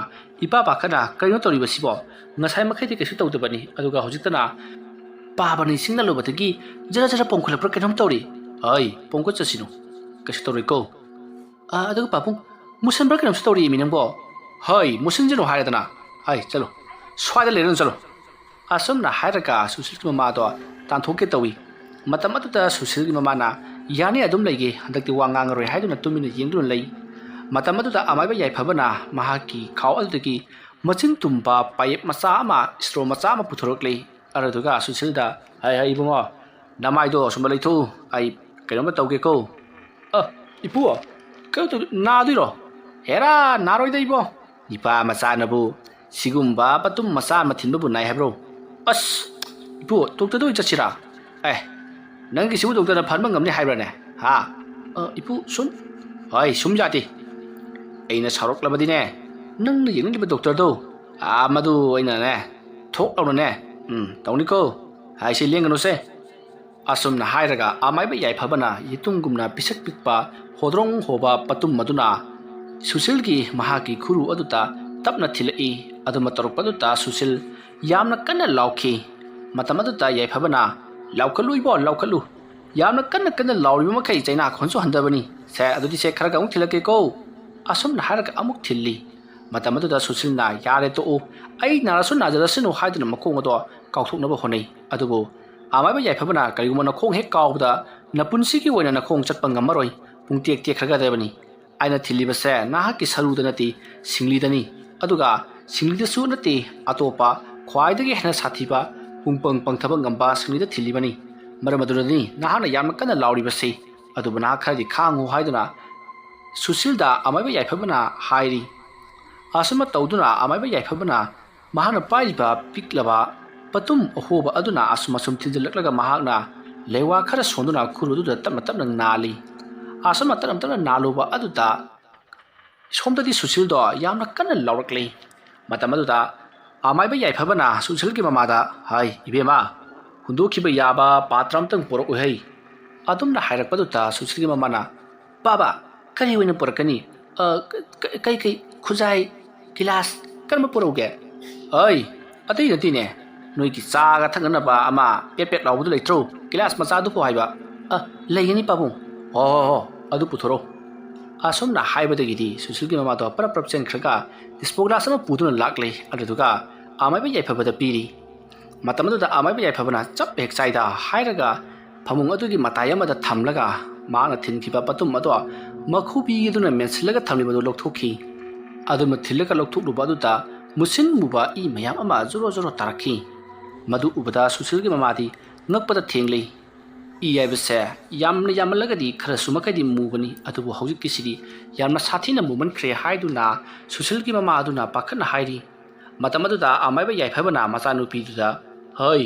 ꯏꯄꯥ ꯄꯥꯈꯠꯅ ꯀꯩꯅꯣ ꯇꯧꯔꯤꯕꯁꯤꯕꯣ ꯉꯁꯥꯏ ꯃꯈꯩꯗꯤ ꯀꯩꯁꯨ ꯇꯧꯗꯕꯅꯤ ꯑꯗꯨꯒ ꯍꯧꯖꯤꯛꯇꯅ ꯄꯥꯕꯅ ꯏꯁꯤꯡ ꯅꯥꯜꯂꯨꯕꯗꯒꯤ ꯖꯔ ꯖꯔ ꯄꯣꯝꯈꯠꯂꯛꯄ꯭ꯔꯥ ꯀꯩꯅꯣꯝ ꯇꯧꯔꯤ ꯑꯩ ꯄꯣꯝꯈꯠꯆꯁꯤꯅꯨ ꯀꯩꯁꯨ ꯇꯧꯔꯣꯏꯀꯣ ꯑꯗꯨꯒ ꯄꯥꯕꯨꯡ ꯃꯨꯁꯟꯕ꯭ꯔꯥ ꯀꯩꯅꯣꯝꯁꯨ ꯇꯧꯔꯤꯃꯤ ꯅꯪꯕꯣ ꯍꯣꯏ ꯃꯨꯁꯤꯟꯖꯅꯨ ꯍꯥꯏꯔꯗꯅ ꯆꯠꯂꯣ ꯁ꯭ꯋꯥꯏꯗ ꯂꯩꯔꯅꯨ ꯆꯠꯂꯣ ꯑꯁꯨꯝꯅ ꯍꯥꯏꯔꯒ ꯁꯨꯁꯤꯜꯒꯤ ꯃꯃꯥꯗꯣ ꯇꯥꯟꯊꯣꯛꯀꯦ ꯇꯧꯏ ꯃꯇꯝ ꯑꯗꯨꯗ ꯁꯨꯁꯤꯜꯒꯤ ꯃꯃꯥꯅ ꯌꯥꯅꯤ ꯑꯗꯨꯝ ꯂꯩꯒꯦ ꯍꯟꯗꯛꯇꯤ ꯋꯥ ꯉꯥꯡꯉꯔꯣꯏ ꯍꯥꯏꯗꯨꯅ ꯇꯨꯃꯤꯟꯅ ꯌꯦꯡꯗꯨꯅ ꯂꯩ ꯃꯇꯝ ꯑꯗꯨꯗ ꯑꯃꯥꯏꯕ ꯌꯥꯏꯐꯕꯅ ꯃꯍꯥꯛꯀꯤ ꯈꯥꯎ ꯑꯗꯨꯗꯒꯤ ꯃꯆꯤꯟ ꯇꯨꯝꯕ ꯄꯥꯌꯦꯞ ꯃꯆꯥ ꯑꯃ ꯏꯁꯇ꯭ꯔꯣ ꯃꯆꯥ ꯑꯃ ꯄꯨꯊꯣꯔꯛꯂꯤ ꯑꯗꯨꯒ ꯁꯨꯁꯤꯜꯗ ꯍꯥꯏ ꯏꯕꯨꯡꯉꯣ ꯅꯃꯥꯏꯗꯣ ꯑꯁꯨꯝꯕ ꯂꯩꯊꯣꯛꯎ ꯑꯩ ꯀꯩꯅꯣꯝꯃ ꯇꯧꯒꯦꯀꯣ ꯏꯄꯨ ꯀꯩꯅꯣ ꯇꯧ ꯅꯥꯗꯣꯏꯔꯣ ꯍꯦꯔꯥ ꯅꯥꯔꯣꯏꯗ ꯏꯕꯣ ꯏꯄꯥ ꯃꯆꯥꯅꯕꯨ ꯁꯤꯒꯨꯝꯕ ꯄꯇꯨꯝ ꯃꯆꯥ ꯑꯃ ꯊꯤꯟꯕꯕꯨ ꯅꯥꯏ ꯍꯥꯏꯕ꯭ꯔꯣ ꯏꯄꯨ ꯗꯣꯛꯇꯔꯗ ꯑꯣꯏꯅ ꯆꯠꯁꯤꯔꯥ ꯅꯪꯒꯤꯁꯤꯕꯨ ꯗꯣꯛꯇꯔꯅ ꯐꯍꯟꯕ ꯉꯝꯅꯤ ꯍꯥꯏꯕ꯭ꯔꯥꯅꯦ ꯏꯄꯨ ꯁꯨꯝ ꯍꯣꯏ ꯁꯨꯝ ꯌꯥꯗꯦ ꯑꯩꯅ ꯁꯥꯎꯔꯛꯂꯕꯗꯤꯅꯦ ꯅꯪꯅ ꯌꯦꯡꯅꯤꯡꯂꯤꯕ ꯗꯣꯛꯇꯔꯗꯣ ꯃꯗꯨ ꯑꯩꯅꯅꯦ ꯊꯣꯛ ꯂꯥꯎꯅꯅꯦ ꯇꯧꯅꯤꯀꯣ ꯍꯥꯏꯁꯤ ꯂꯦꯡꯒꯅꯨꯁꯦ ꯑꯁꯨꯝꯅ ꯍꯥꯏꯔꯒ ꯑꯃꯥꯏꯕ ꯌꯥꯏꯐꯕꯅ ꯌꯦꯇꯨꯝꯒꯨꯝꯅ ꯄꯤꯁꯛ ꯄꯤꯛꯄ ꯍꯣꯗ꯭ꯔꯣꯡ ꯍꯣꯕ ꯄꯇꯨꯝ ꯑꯗꯨꯅ ꯁꯨꯁꯤꯜꯒꯤ ꯃꯍꯥꯛꯀꯤ ꯈꯨꯔꯨ ꯑꯗꯨꯗ ꯇꯞꯅ ꯊꯤꯜꯂꯛꯏ ꯑꯗꯨꯃ ꯇꯧꯔꯛꯄꯗꯨꯗ ꯁꯨꯁꯤꯜ ꯌꯥꯝꯅ ꯀꯟꯅ ꯂꯥꯎꯈꯤ ꯃꯇꯝ ꯑꯗꯨꯗ ꯌꯥꯏꯐꯕꯅ ꯂꯥꯎꯈꯠꯂꯨ ꯏꯕꯣ ꯂꯥꯎꯈꯠꯂꯨ ꯌꯥꯝꯅ ꯀꯟꯅ ꯂꯥꯎꯔꯤꯕ ꯃꯈꯩ ꯆꯩꯅꯥ ꯈꯣꯟꯁꯨ ꯍꯟꯊꯕꯅꯤ ꯑꯗꯨꯗꯤ ꯈꯔꯒ ꯑꯃꯨꯛ ꯊꯤꯜꯂꯛꯀꯦꯀꯣ ꯑꯁꯨꯝꯅ ꯍꯥꯏꯔꯒ ꯑꯃꯨꯛ ꯊꯤꯜꯂꯤ ꯃꯇꯝ ꯑꯗꯨꯗ ꯁꯨꯁꯤꯜꯅ ꯌꯥꯔꯦ ꯇꯣꯛꯎ ꯑꯩ ꯅꯥꯔꯁꯨ ꯅꯥꯖꯔꯁꯅꯨ ꯍꯥꯏꯗꯨꯅ ꯃꯈꯣꯡ ꯑꯗꯣ ꯀꯥꯎꯊꯣꯛꯅꯕ ꯍꯣꯠꯅꯩ ꯑꯗꯨꯕꯨ ꯑꯃꯥꯏꯕ ꯌꯥꯏꯐꯕꯅ ꯀꯔꯤꯒꯨꯝꯕ ꯅꯈꯣꯡ ꯍꯦꯛ ꯀꯥꯎꯕꯗ ꯅꯄꯨꯟꯁꯤꯒꯤ ꯑꯣꯏꯅ ꯅꯈꯣꯡ ꯆꯠꯄ ꯉꯝꯃꯔꯣꯏ ꯄꯨꯡꯇꯦꯛ ꯇꯦꯛꯈ꯭ꯔꯒꯗꯕꯅꯤ ꯑꯩꯅ ꯊꯤꯜꯂꯤꯕꯁꯦ ꯅꯍꯥꯛꯀꯤ ꯁꯔꯨꯗ ꯅꯠꯇꯦ ꯁꯤꯡꯂꯤꯗꯅꯤ ꯑꯗꯨꯒ ꯁꯤꯡꯂꯤꯗꯁꯨ ꯅꯠꯇꯦ ꯑꯇꯣꯞꯄ ꯈ꯭ꯋꯥꯏꯗꯒꯤ ꯍꯦꯟꯅ ꯁꯥꯊꯤꯕ ꯄꯨꯡꯄꯪ ꯄꯪꯊꯕ ꯉꯝꯕ ꯁꯤꯡꯂꯤꯗ ꯊꯤꯜꯂꯤꯕꯅꯤ ꯃꯔꯝ ꯑꯗꯨꯅꯅꯤ ꯅꯍꯥꯛꯅ ꯌꯥꯝꯅ ꯀꯟꯅ ꯂꯥꯎꯔꯤꯕꯁꯤ ꯑꯗꯨꯕꯨ ꯅꯍꯥꯛ ꯈꯔꯗꯤ ꯈꯥꯡꯉꯨ ꯍꯥꯏꯗꯨꯅ ꯁꯨꯁꯤꯜꯗ ꯑꯃꯥꯏꯕ ꯌꯥꯏꯐꯕꯅ ꯍꯥꯏꯔꯤ ꯑꯁꯨꯝꯅ ꯇꯧꯗꯨꯅ ꯑꯃꯥꯏꯕ ꯌꯥꯏꯐꯕꯅ ꯃꯍꯥꯛꯅ ꯄꯥꯏꯔꯤꯕ ꯄꯤꯛꯂꯕ ꯄꯇꯨꯝ ꯑꯍꯣꯕ ꯑꯗꯨꯅ ꯑꯁꯨꯝ ꯊꯤꯟꯖꯤꯜꯂꯛꯂꯒ ꯃꯍꯥꯛꯅ ꯂꯩꯋꯥ ꯈꯔ ꯁꯣꯟꯗꯨꯅ ꯈꯨꯔꯨꯗꯨꯗ ꯇꯞꯅ ꯇꯞꯅ ꯅꯥꯜꯂꯤ ꯑꯁꯨꯝꯅ ꯇꯞꯅ ꯇꯞꯅ ꯅꯥꯜꯂꯨꯕ ꯑꯗꯨꯗ ꯁꯣꯝꯗꯗꯤ ꯁꯨꯁꯤꯜꯗꯣ ꯌꯥꯝꯅ ꯀꯟꯅ ꯂꯥꯎꯔꯛꯂꯤ ꯃꯇꯝ ꯑꯗꯨꯗ ꯑꯃꯥꯏꯕ ꯌꯥꯏꯐꯕꯅ ꯁꯨꯁꯤꯜꯒꯤ ꯃꯃꯥꯗ ꯍꯥꯏ ꯏꯕꯦꯝꯃ ꯍꯨꯟꯗꯣꯛꯈꯤꯕ ꯌꯥꯕ ꯄꯥꯇ꯭ꯔ ꯑꯃꯇꯪ ꯄꯨꯔꯛꯎꯍꯩ ꯑꯗꯨꯝꯅ ꯍꯥꯏꯔꯛꯄꯗꯨꯗ ꯁꯨꯁꯤꯜꯒꯤ ꯃꯃꯥꯅ ꯕꯥꯕꯥ ꯀꯔꯤ ꯑꯣꯏꯅ ꯄꯨꯔꯛꯀꯅꯤ ꯀꯩ ꯈꯨꯖꯥꯏ ꯒꯤꯂꯥꯁ ꯀꯔꯝꯕ ꯄꯨꯔꯛꯎꯒꯦ ꯑꯇꯩ ꯅꯠꯇꯦꯅꯦ ꯅꯣꯏꯒꯤ ꯆꯥꯒ ꯊꯛꯅꯅꯕ ꯑꯃ ꯄꯦꯠ ꯄꯦꯠ ꯂꯥꯎꯕꯗꯨ ꯂꯩꯇ꯭ꯔꯣ ꯒꯤꯂꯥꯁ ꯃꯆꯥꯗꯨꯕꯨ ꯍꯥꯏꯕ ꯂꯩꯒꯅꯤ ꯄꯥꯕꯨꯡ ꯍꯣ ꯑꯗꯨ ꯄꯨꯊꯣꯔꯛꯎ ꯑꯁꯨꯝꯅ ꯍꯥꯏꯕꯗꯒꯤꯗꯤ ꯁꯨꯁꯤꯜꯒꯤ ꯃꯃꯥꯗꯣ ꯄꯔꯞ ꯄꯔꯞ ꯆꯦꯟꯈ꯭ꯔꯒ ꯗꯤꯁꯄꯣ ꯒ꯭ꯂꯥꯁ ꯑꯃ ꯄꯨꯗꯨꯅ ꯂꯥꯛꯂꯤ ꯑꯗꯨꯗꯨꯒ ꯑꯃꯥꯏꯕ ꯌꯥꯏꯐꯕꯗ ꯄꯤꯔꯤ ꯃꯇꯝ ꯑꯗꯨꯗ ꯑꯃꯥꯏꯕ ꯌꯥꯏꯐꯕꯅ ꯆꯞ ꯍꯦꯛ ꯆꯥꯏꯗ ꯍꯥꯏꯔꯒ ꯐꯃꯨꯡ ꯑꯗꯨꯒꯤ ꯃꯇꯥꯏ ꯑꯃꯗ ꯊꯝꯂꯒ ꯃꯍꯥꯛꯅ ꯊꯤꯟꯈꯤꯕ ꯄꯇꯨꯝ ꯑꯗꯣ ꯃꯈꯨꯕꯤꯗꯨꯅ ꯃꯦꯟꯁꯤꯜꯂꯒ ꯊꯝꯂꯤꯕꯗꯨ ꯂꯧꯊꯣꯛꯈꯤ ꯑꯗꯨꯅ ꯊꯤꯜꯂꯒ ꯂꯧꯊꯣꯛꯂꯨꯕ ꯑꯗꯨꯗ ꯃꯨꯁꯤꯟ ꯃꯨꯕ ꯏ ꯃꯌꯥꯝ ꯑꯃ ꯖꯣꯔꯣ ꯖꯣꯔꯣ ꯇꯥꯔꯛꯈꯤ ꯃꯗꯨ ꯎꯕꯗ ꯁꯨꯁꯤꯜꯒꯤ ꯃꯃꯥꯗꯤ ꯉꯛꯄꯗ ꯊꯦꯡꯂꯤ ꯏ ꯍꯥꯏꯕꯁꯦ ꯌꯥꯝꯅ ꯌꯥꯝꯃꯜꯂꯒꯗꯤ ꯈꯔꯁꯨ ꯃꯈꯩꯗꯤ ꯃꯨꯕꯅꯤ ꯑꯗꯨꯕꯨ ꯍꯧꯖꯤꯛꯀꯤꯁꯤꯗꯤ ꯌꯥꯝꯅ ꯁꯥꯊꯤꯅ ꯃꯨꯃꯟꯈ꯭ꯔꯦ ꯍꯥꯏꯗꯨꯅ ꯁꯨꯁꯤꯜꯒꯤ ꯃꯃꯥ ꯑꯗꯨꯅ ꯄꯥꯈꯠꯅ ꯍꯥꯏꯔꯤ ꯃꯇꯝ ꯑꯗꯨꯗ ꯑꯃꯥꯏꯕ ꯌꯥꯏꯐꯕꯅ ꯃꯆꯥꯅꯨꯄꯤꯗꯨꯗ ꯍꯣꯏ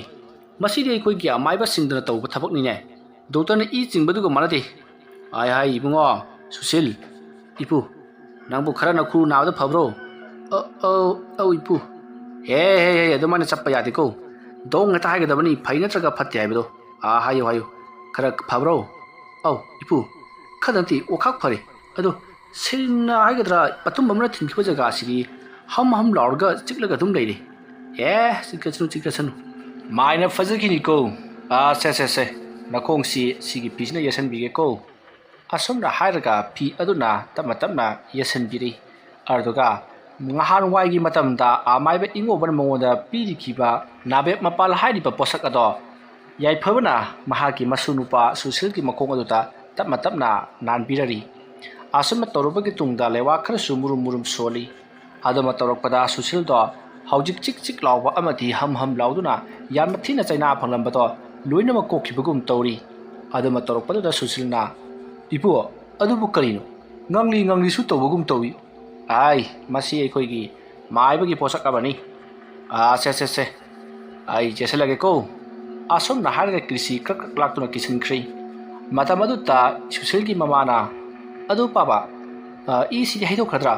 ꯃꯁꯤꯗꯤ ꯑꯩꯈꯣꯏꯒꯤ ꯑꯃꯥꯏꯕꯁꯤꯡꯗꯨꯅ ꯇꯧꯕ ꯊꯕꯛꯅꯤꯅꯦ ꯗꯣꯛꯇꯔꯅ ꯏ ꯆꯤꯡꯕꯗꯨꯒ ꯃꯥꯟꯅꯗꯦ ꯍꯥꯏ ꯏꯕꯨꯡꯉꯣ ꯁꯨꯁꯤꯜ ꯏꯄꯨ ꯅꯪꯕꯨ ꯈꯔ ꯅꯈꯨ ꯅꯥꯕꯗ ꯐꯕ꯭ꯔꯣ ꯏꯄꯨ ꯍꯦ ꯑꯗꯨꯃꯥꯏꯅ ꯆꯠꯄ ꯌꯥꯗꯦꯀꯣ ꯗꯣꯡ ꯉꯥꯛꯇ ꯍꯥꯏꯒꯗꯕꯅꯤ ꯐꯩ ꯅꯠꯇ꯭ꯔꯒ ꯐꯠꯇꯦ ꯍꯥꯏꯕꯗꯣ ꯍꯥꯏꯌꯨ ꯍꯥꯏꯌꯨ ꯈꯔ ꯐꯕ꯭ꯔꯣ ꯑꯧ ꯏꯄꯨ ꯈꯔ ꯅꯠꯇꯦ ꯑꯣꯈꯥꯛ ꯐꯔꯦ ꯑꯗꯣ ꯁꯤꯟꯅ ꯍꯥꯏꯒꯗ꯭ꯔꯥ ꯃꯇꯨꯝ ꯑꯃꯅ ꯊꯤꯟꯈꯤꯕ ꯖꯒꯥꯁꯤꯗꯤ ꯍꯝ ꯍꯝ ꯂꯥꯎꯔꯒ ꯆꯤꯛꯂꯒ ꯑꯗꯨꯝ ꯂꯩꯔꯦ ꯆꯤꯛꯀꯁꯅꯨ ꯆꯤꯛꯀꯁꯅꯨ ꯃꯥꯏꯅ ꯐꯖꯈꯤꯅꯤꯀꯣ ꯁꯦ ꯅꯈꯣꯡꯁꯤ ꯁꯤꯒꯤ ꯐꯤꯁꯤꯅ ꯌꯦꯁꯟꯕꯤꯒꯦꯀꯣ ꯑꯁꯨꯝꯅ ꯍꯥꯏꯔꯒ ꯐꯤ ꯑꯗꯨꯅ ꯇꯞꯅ ꯇꯞꯅ ꯌꯦꯁꯟꯕꯤꯔꯤ ꯑꯗꯨꯒ ꯅꯍꯥꯟꯋꯥꯏꯒꯤ ꯃꯇꯝꯗ ꯃꯥꯏꯕ ꯏꯉꯣꯕꯅ ꯃꯉꯣꯟꯗ ꯄꯤꯔꯤꯈꯤꯕ ꯅꯥꯕꯦꯞ ꯃꯄꯥꯜ ꯍꯥꯏꯔꯤꯕ ꯄꯣꯠꯁꯛ ꯑꯗꯣ ꯌꯥꯏꯐꯕꯅ ꯃꯍꯥꯛꯀꯤ ꯃꯁꯨ ꯅꯨꯄꯥ ꯁꯨꯁꯤꯜꯒꯤ ꯃꯈꯣꯡ ꯑꯗꯨꯗ ꯇꯞꯅ ꯇꯞꯅ ꯅꯥꯟꯕꯤꯔꯔꯤ ꯑꯁꯨꯝꯅ ꯇꯧꯔꯕꯒꯤ ꯇꯨꯡꯗ ꯂꯩꯋꯥ ꯈꯔꯁꯨ ꯃꯨꯔꯨꯝ ꯃꯨꯔꯨꯝ ꯁꯣꯜꯂꯤ ꯑꯗꯨꯃ ꯇꯧꯔꯛꯄꯗ ꯁꯨꯁꯤꯜꯗꯣ ꯍꯧꯖꯤꯛ ꯆꯤꯛ ꯆꯤꯛ ꯂꯥꯎꯕ ꯑꯃꯗꯤ ꯍꯝ ꯍꯝ ꯂꯥꯎꯗꯨꯅ ꯌꯥꯝꯅ ꯊꯤꯅ ꯆꯩꯅꯥ ꯐꯪꯂꯝꯕꯗꯣ ꯂꯣꯏꯅꯃꯛ ꯀꯣꯛꯈꯤꯕꯒꯨꯝ ꯇꯧꯔꯤ ꯑꯗꯨꯃ ꯇꯧꯔꯛꯄꯗꯨꯗ ꯁꯨꯁꯤꯜꯅ ꯏꯄꯨ ꯑꯗꯨꯕꯨ ꯀꯔꯤꯅꯣ ꯉꯪꯂꯤ ꯉꯪꯂꯤꯁꯨ ꯇꯧꯕꯒꯨꯝ ꯇꯧꯏ ꯃꯁꯤ ꯑꯩꯈꯣꯏꯒꯤ ꯃꯥꯏꯕꯒꯤ ꯄꯣꯠꯁꯛ ꯑꯃꯅꯤ ꯁꯦ ꯑꯩ ꯆꯦꯁꯤꯜꯂꯒꯦꯀꯣ ꯑꯁꯨꯝꯅ ꯍꯥꯏꯔꯒ ꯀ꯭ꯔꯤꯁꯤ ꯀ꯭ꯔꯛ ꯀ꯭ꯔꯛ ꯂꯥꯛꯇꯨꯅ ꯀꯤꯁꯤꯟꯈ꯭ꯔꯤ ꯃꯇꯝ ꯑꯗꯨꯗ ꯁꯨꯁꯤꯜꯒꯤ ꯃꯃꯥꯅ ꯑꯗꯨ ꯄꯥꯕ ꯏꯁꯤꯗꯤ ꯍꯩꯗꯣꯛꯈ꯭ꯔꯗ꯭ꯔꯥ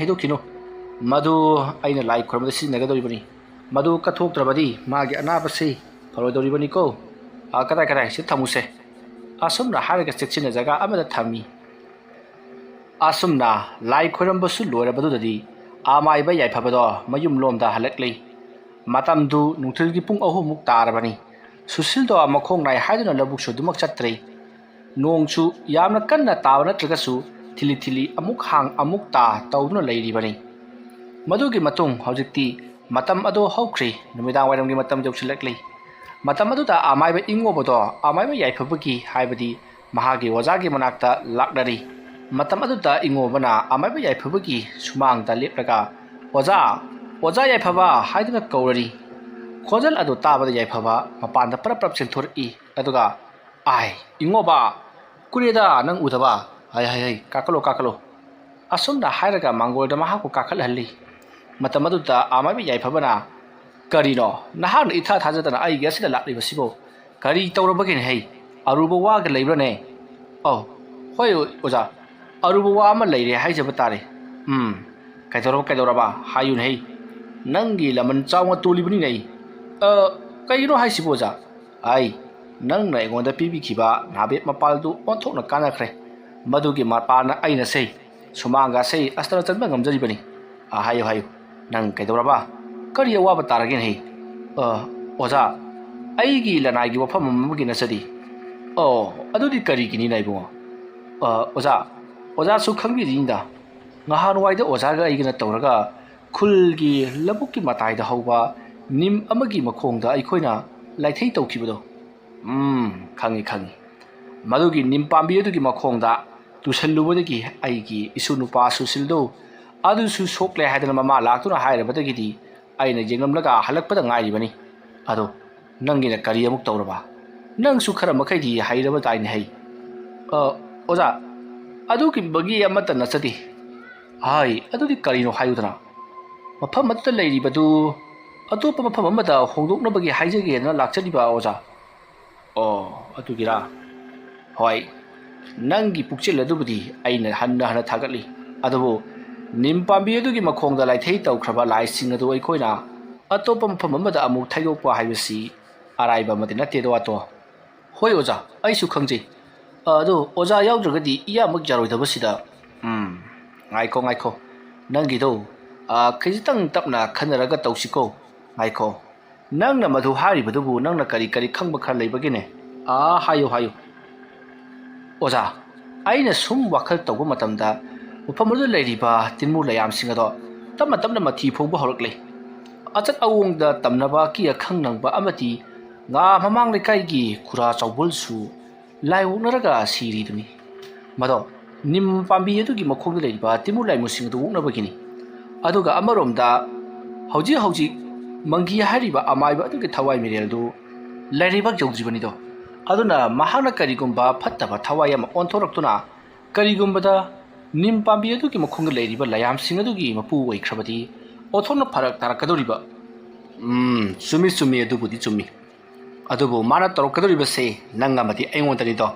ꯍꯩꯗꯣꯛꯈꯤꯅꯨ ꯃꯗꯨ ꯑꯩꯅ ꯂꯥꯏ ꯈꯨꯔꯨꯝꯕꯗ ꯁꯤꯖꯤꯟꯅꯒꯗꯧꯔꯤꯕꯅꯤ ꯃꯗꯨ ꯀꯠꯊꯣꯛꯇ꯭ꯔꯕꯗꯤ ꯃꯥꯒꯤ ꯑꯅꯥꯕꯁꯤ ꯐꯔꯣꯏꯗꯧꯔꯤꯕꯅꯤꯀꯣ ꯀꯗꯥꯏ ꯁꯤ ꯊꯝꯃꯨꯁꯦ ꯑꯁꯨꯝꯅ ꯍꯥꯏꯔꯒ ꯆꯦꯛꯁꯤꯟꯅ ꯖꯒꯥ ꯑꯃꯗ ꯊꯝꯃꯤ ꯑꯁꯨꯝꯅ ꯂꯥꯏ ꯈꯣꯏꯔꯝꯕꯁꯨ ꯂꯣꯏꯔꯕꯗꯨꯗꯗꯤ ꯃꯥꯏꯕ ꯌꯥꯏꯐꯕꯗꯣ ꯃꯌꯨꯝ ꯂꯣꯝꯗ ꯍꯜꯂꯛꯂꯤ ꯃꯇꯝꯗꯨ ꯅꯨꯡꯊꯤꯜꯒꯤ ꯄꯨꯡ 6 ꯇꯥꯔꯕꯅꯤ ꯁꯨꯁꯤꯜꯗꯣ ꯃꯈꯣꯡ ꯅꯥꯏ ꯍꯥꯏꯗꯨꯅ ꯂꯧꯕꯨꯛꯁꯨ ꯑꯗꯨꯃꯛ ꯆꯠꯇ꯭ꯔꯤ ꯅꯣꯡꯁꯨ ꯌꯥꯝꯅ ꯀꯟꯅ ꯇꯥꯕ ꯅꯠꯇ꯭ꯔꯒꯁꯨ ꯊꯤꯂꯤ ꯊꯤꯂꯤ ꯑꯃꯨꯛ ꯍꯥꯡ ꯑꯃꯨꯛ ꯇꯥ ꯇꯧꯗꯨꯅ ꯂꯩꯔꯤꯕꯅꯤ ꯃꯗꯨꯒꯤ ꯃꯇꯨꯡ ꯍꯧꯖꯤꯛꯇꯤ ꯃꯇꯝ ꯑꯗꯨ ꯍꯧꯈ꯭ꯔꯤ ꯅꯨꯃꯤꯗꯥꯡ ꯋꯥꯏꯔꯝꯒꯤ ꯃꯇꯝ ꯌꯧꯁꯤꯜꯂꯛꯂꯤ ꯃꯇꯝ ꯑꯗꯨꯗ ꯑꯃꯥꯏꯕ ꯏꯉꯣꯕꯗꯣ ꯑꯃꯥꯏꯕ ꯌꯥꯏꯐꯕꯒꯤ ꯍꯥꯏꯕꯗꯤ ꯃꯍꯥꯛꯀꯤ ꯑꯣꯖꯥꯒꯤ ꯃꯅꯥꯛꯇ ꯂꯥꯛꯅꯔꯤ ꯃꯇꯝ ꯑꯗꯨꯗ ꯏꯉꯣꯕꯅ ꯑꯃꯥꯏꯕ ꯌꯥꯏꯐꯕꯒꯤ ꯁꯨꯃꯥꯡꯗ ꯂꯦꯞꯂꯒ ꯑꯣꯖꯥ ꯌꯥꯏꯐꯕ ꯍꯥꯏꯗꯨꯅ ꯀꯧꯔꯔꯤ ꯈꯣꯟꯖꯦꯜ ꯑꯗꯨ ꯇꯥꯕꯗ ꯌꯥꯏꯐꯕ ꯃꯄꯥꯟꯗ ꯄꯔꯞ ꯆꯦꯟꯊꯣꯔꯛꯏ ꯑꯗꯨꯒ ꯏꯉꯣꯕ ꯀꯨꯔꯦꯗ ꯅꯪ ꯎꯗꯕ ꯀꯥꯈꯠꯂꯣ ꯑꯁꯨꯝꯅ ꯍꯥꯏꯔꯒ ꯃꯥꯡꯒꯣꯜꯗ ꯃꯍꯥꯛꯄꯨ ꯀꯥꯈꯠꯍꯜꯂꯤ ꯃꯇꯝ ꯑꯗꯨꯗ ꯑꯃꯥꯏꯕ ꯌꯥꯏꯐꯕꯅ ꯀꯔꯤꯅꯣ ꯅꯍꯥꯛꯅ ꯏꯊꯥ ꯊꯥꯖꯗꯅ ꯑꯩꯒꯤ ꯑꯁꯤꯗ ꯂꯥꯛꯂꯤꯕꯁꯤꯕꯨ ꯀꯔꯤ ꯇꯧꯔꯕꯒꯦꯅꯦ ꯑꯔꯨꯕ ꯋꯥꯒ ꯂꯩꯕ꯭ꯔꯅꯦ ꯍꯣꯏ ꯑꯣꯖꯥ ꯑꯔꯨꯕ ꯋꯥ ꯑꯃ ꯂꯩꯔꯦ ꯍꯥꯏꯖꯕ ꯇꯥꯔꯦ ꯀꯩꯗꯧꯔꯕ ꯍꯥꯏꯌꯨꯅꯦ ꯅꯪꯒꯤ ꯂꯃꯟ ꯆꯥꯎꯅ ꯇꯣꯜꯂꯤꯕꯅꯤꯅꯦ ꯀꯩꯒꯤꯅꯣ ꯍꯥꯏꯁꯤꯕꯨ ꯑꯣꯖꯥ ꯅꯪꯅ ꯑꯩꯉꯣꯟꯗ ꯄꯤꯕꯤꯈꯤꯕ ꯅꯥꯕꯦꯞ ꯃꯄꯥꯜꯗꯨ ꯑꯣꯟꯊꯣꯛꯅ ꯀꯥꯟꯅꯈ꯭ꯔꯦ ꯃꯗꯨꯒꯤ ꯃꯄꯥꯜꯅ ꯑꯩꯅꯁꯦ ꯁꯨꯃꯥꯡꯒꯁꯦ ꯑꯁꯇꯔ ꯆꯟꯕ ꯉꯝꯖꯔꯤꯕꯅꯤ ꯍꯥꯏꯌꯨ ꯅꯪ ꯀꯩꯗꯧꯔꯕ ꯀꯔꯤ ꯑꯋꯥꯕ ꯇꯥꯔꯒꯦꯅꯦ ꯑꯣꯖꯥ ꯑꯩꯒꯤ ꯂꯅꯥꯏꯒꯤ ꯋꯥꯐꯝ ꯑꯃꯒꯤ ꯅꯠꯆꯗꯤ ꯑꯗꯨꯗꯤ ꯀꯔꯤꯒꯤꯅꯤꯅ ꯏꯕꯨꯡꯉꯣ ꯑꯣꯖꯥꯁꯨ ꯈꯪꯕꯤꯔꯤꯅꯤꯗ ꯅꯍꯥꯟꯋꯥꯏꯗ ꯑꯣꯖꯥꯒ ꯑꯩꯒꯅ ꯇꯧꯔꯒ ꯈꯨꯜꯒꯤ ꯂꯧꯕꯨꯛꯀꯤ ꯃꯇꯥꯏꯗ ꯍꯧꯕ ꯅꯤꯝ ꯑꯃꯒꯤ ꯃꯈꯣꯡꯗ ꯑꯩꯈꯣꯏꯅ ꯂꯥꯏꯊꯩ ꯇꯧꯈꯤꯕꯗꯣ ꯈꯪꯉꯤ ꯃꯗꯨꯒꯤ ꯅꯤꯝ ꯄꯥꯝꯕꯤ ꯑꯗꯨꯒꯤ ꯃꯈꯣꯡꯗ ꯇꯨꯁꯜꯂꯨꯕꯗꯒꯤ ꯑꯩꯒꯤ ꯏꯁꯨ ꯅꯨꯄꯥ ꯁꯨꯁꯤꯜꯗꯣ ꯑꯗꯨꯁꯨ ꯁꯣꯛꯂꯦ ꯍꯥꯏꯗꯅ ꯃꯃꯥ ꯂꯥꯛꯇꯨꯅ ꯍꯥꯏꯔꯕꯗꯒꯤꯗꯤ ꯑꯩꯅ ꯌꯦꯡꯂꯝꯂꯒ ꯍꯜꯂꯛꯄꯗ ꯉꯥꯏꯔꯤꯕꯅꯤ ꯑꯗꯣ ꯅꯪꯒꯤꯅ ꯀꯔꯤ ꯑꯃꯨꯛ ꯇꯧꯔꯕ ꯅꯪꯁꯨ ꯈꯔ ꯃꯈꯩꯗꯤ ꯍꯩꯔꯕ ꯇꯥꯏꯅꯦ ꯑꯣꯖꯥ ꯑꯗꯨꯒꯤ ꯑꯃꯠꯇ ꯅꯠꯆꯗꯦ ꯑꯗꯨꯗꯤ ꯀꯔꯤꯅೋ ꯍꯥꯏꯌꯨꯗꯅ ꯃꯐꯝ ꯑꯗꯨꯗ ꯂꯩꯔꯤꯕꯗꯨ ꯑꯇꯣꯞꯄ ꯃꯐꯝ ꯑꯃꯗ ꯍꯣꯡꯗꯣꯛꯅꯕꯒꯤ ꯍꯥꯏꯖꯒꯦꯅ ꯂꯥꯛꯆꯔꯤꯕ ꯑꯣꯖꯥ ꯑꯗꯨꯒꯤꯔꯥ ꯍꯣꯏ ꯅꯪꯒꯤ ꯄꯨꯛꯆꯦꯜ ꯑꯗꯨꯕꯨꯗꯤ ꯑꯩꯅ ꯍꯟꯅ ꯊꯥꯒꯠꯂꯤ ꯑꯗꯨꯕꯨ ꯅꯤꯝ ꯄꯥꯝꯕꯤ ꯑꯗꯨꯒꯤ ꯃꯈꯣꯡꯗ ꯂꯥꯏꯊꯩ ꯇꯧꯈ꯭ꯔꯕ ꯂꯥꯏꯁꯤꯡ ꯑꯗꯨ ꯑꯩꯈꯣꯏꯅ ꯑꯇꯣꯞꯄ ꯃꯐꯝ ꯑꯃꯗ ꯑꯃꯨꯛ ꯊꯩꯗꯣꯛꯄ ꯍꯥꯏꯕꯁꯤ ꯑꯔꯥꯏꯕ ꯑꯃꯗꯤ ꯅꯠꯇꯦꯗꯣ ꯍꯣꯏ ꯑꯣꯖꯥ ꯑꯩꯁꯨ ꯈꯪꯖꯩ ꯑꯗꯣ ꯑꯣꯖꯥ ꯌꯥꯎꯗ꯭ꯔꯒꯗꯤ ꯏꯌꯥꯃꯛ ꯌꯥꯔꯣꯏꯗꯕꯁꯤꯗ ꯉꯥꯏꯈꯣ ꯅꯪꯒꯤꯗꯣ ꯈꯤꯖꯤꯛꯇꯪ ꯇꯞꯅ ꯈꯟꯅꯔꯒ ꯇꯧꯁꯤꯀꯣ ꯉꯥꯏꯈꯣ ꯅꯪꯅ ꯃꯗꯨ ꯍꯥꯏꯔꯤꯕꯗꯨꯕꯨ ꯅꯪꯅ ꯀꯔꯤ ꯈꯪꯕ ꯈꯔ ꯂꯩꯕꯒꯦꯅꯦ ꯍꯥꯏꯌꯨ ꯑꯣꯖꯥ ꯑꯩꯅ ꯁꯨꯝ ꯋꯥꯈꯜ ꯇꯧꯕ ꯃꯇꯝꯗ ꯃꯐꯝ ꯑꯗꯨꯗ ꯂꯩꯔꯤꯕ ꯇꯤꯟꯃꯨ ꯂꯩꯌꯥꯝꯁꯤꯡ ꯑꯗꯣ ꯇꯞꯅ ꯃꯊꯤ ꯐꯣꯡꯕ ꯍꯧꯔꯛꯂꯤ ꯑꯆꯠ ꯑꯋꯣꯡꯗ ꯇꯝꯅꯕ ꯑꯀꯤ ꯑꯈꯪ ꯅꯪꯕ ꯑꯃꯗꯤ ꯉꯥ ꯃꯃꯥꯡ ꯂꯩꯀꯥꯏꯒꯤ ꯈꯨꯔꯥ ꯆꯥꯎꯕꯜꯁꯨ ꯂꯥꯏ ꯑꯣꯛꯅꯔꯒ ꯁꯤꯔꯤꯗꯨꯅꯤ ꯃꯗꯣ ꯅꯤꯝ ꯄꯥꯝꯕꯤ ꯑꯗꯨꯒꯤ ꯃꯈꯣꯡꯗ ꯂꯩꯔꯤꯕ ꯇꯤꯟꯃꯨ ꯂꯥꯏꯃꯨꯁꯤꯡ ꯑꯗꯨ ꯑꯣꯛꯅꯕꯒꯤꯅꯤ ꯑꯗꯨꯒ ꯑꯃꯔꯣꯝꯗ ꯍꯧꯖꯤꯛ ꯃꯪꯒꯤ ꯍꯥꯏꯔꯤꯕ ꯑꯃꯥꯏꯕ ꯑꯗꯨꯒꯤ ꯊꯋꯥꯏ ꯃꯤꯔꯦꯜꯗꯨ ꯂꯩꯔꯤꯕꯛ ꯌꯧꯗ꯭ꯔꯤꯕꯅꯤꯗꯣ ꯑꯗꯨꯅ ꯃꯍꯥꯛꯅ ꯀꯔꯤꯒꯨꯝꯕ ꯐꯠꯇꯕ ꯊꯋꯥꯏ ꯑꯃ ꯑꯣꯟꯊꯣꯔꯛꯇꯨꯅ ꯀꯔꯤꯒꯨꯝꯕꯗ ꯅꯤꯝ ꯄꯥꯝꯕꯤ ꯑꯗꯨꯒꯤ ꯃꯈꯣꯡꯗ ꯂꯩꯔꯤꯕ ꯂꯩꯌꯥꯝꯁꯤꯡ ꯑꯗꯨꯒꯤ ꯃꯄꯨ ꯑꯣꯏꯈ꯭ꯔꯕꯗꯤ ꯑꯣꯟꯊꯣꯛꯅ ꯐꯔꯛ ꯇꯥꯔꯛꯀꯗꯧꯔꯤꯕ ꯆꯨꯝꯃꯤ ꯑꯗꯨꯕꯨꯗꯤ ꯆꯨꯝꯃꯤ ꯑꯗꯨꯕꯨ ꯃꯥꯅ ꯇꯧꯔꯛꯀꯗꯧꯔꯤꯕꯁꯦ ꯅꯪ ꯑꯃꯗꯤ ꯑꯩꯉꯣꯟꯗꯅꯤꯗꯣ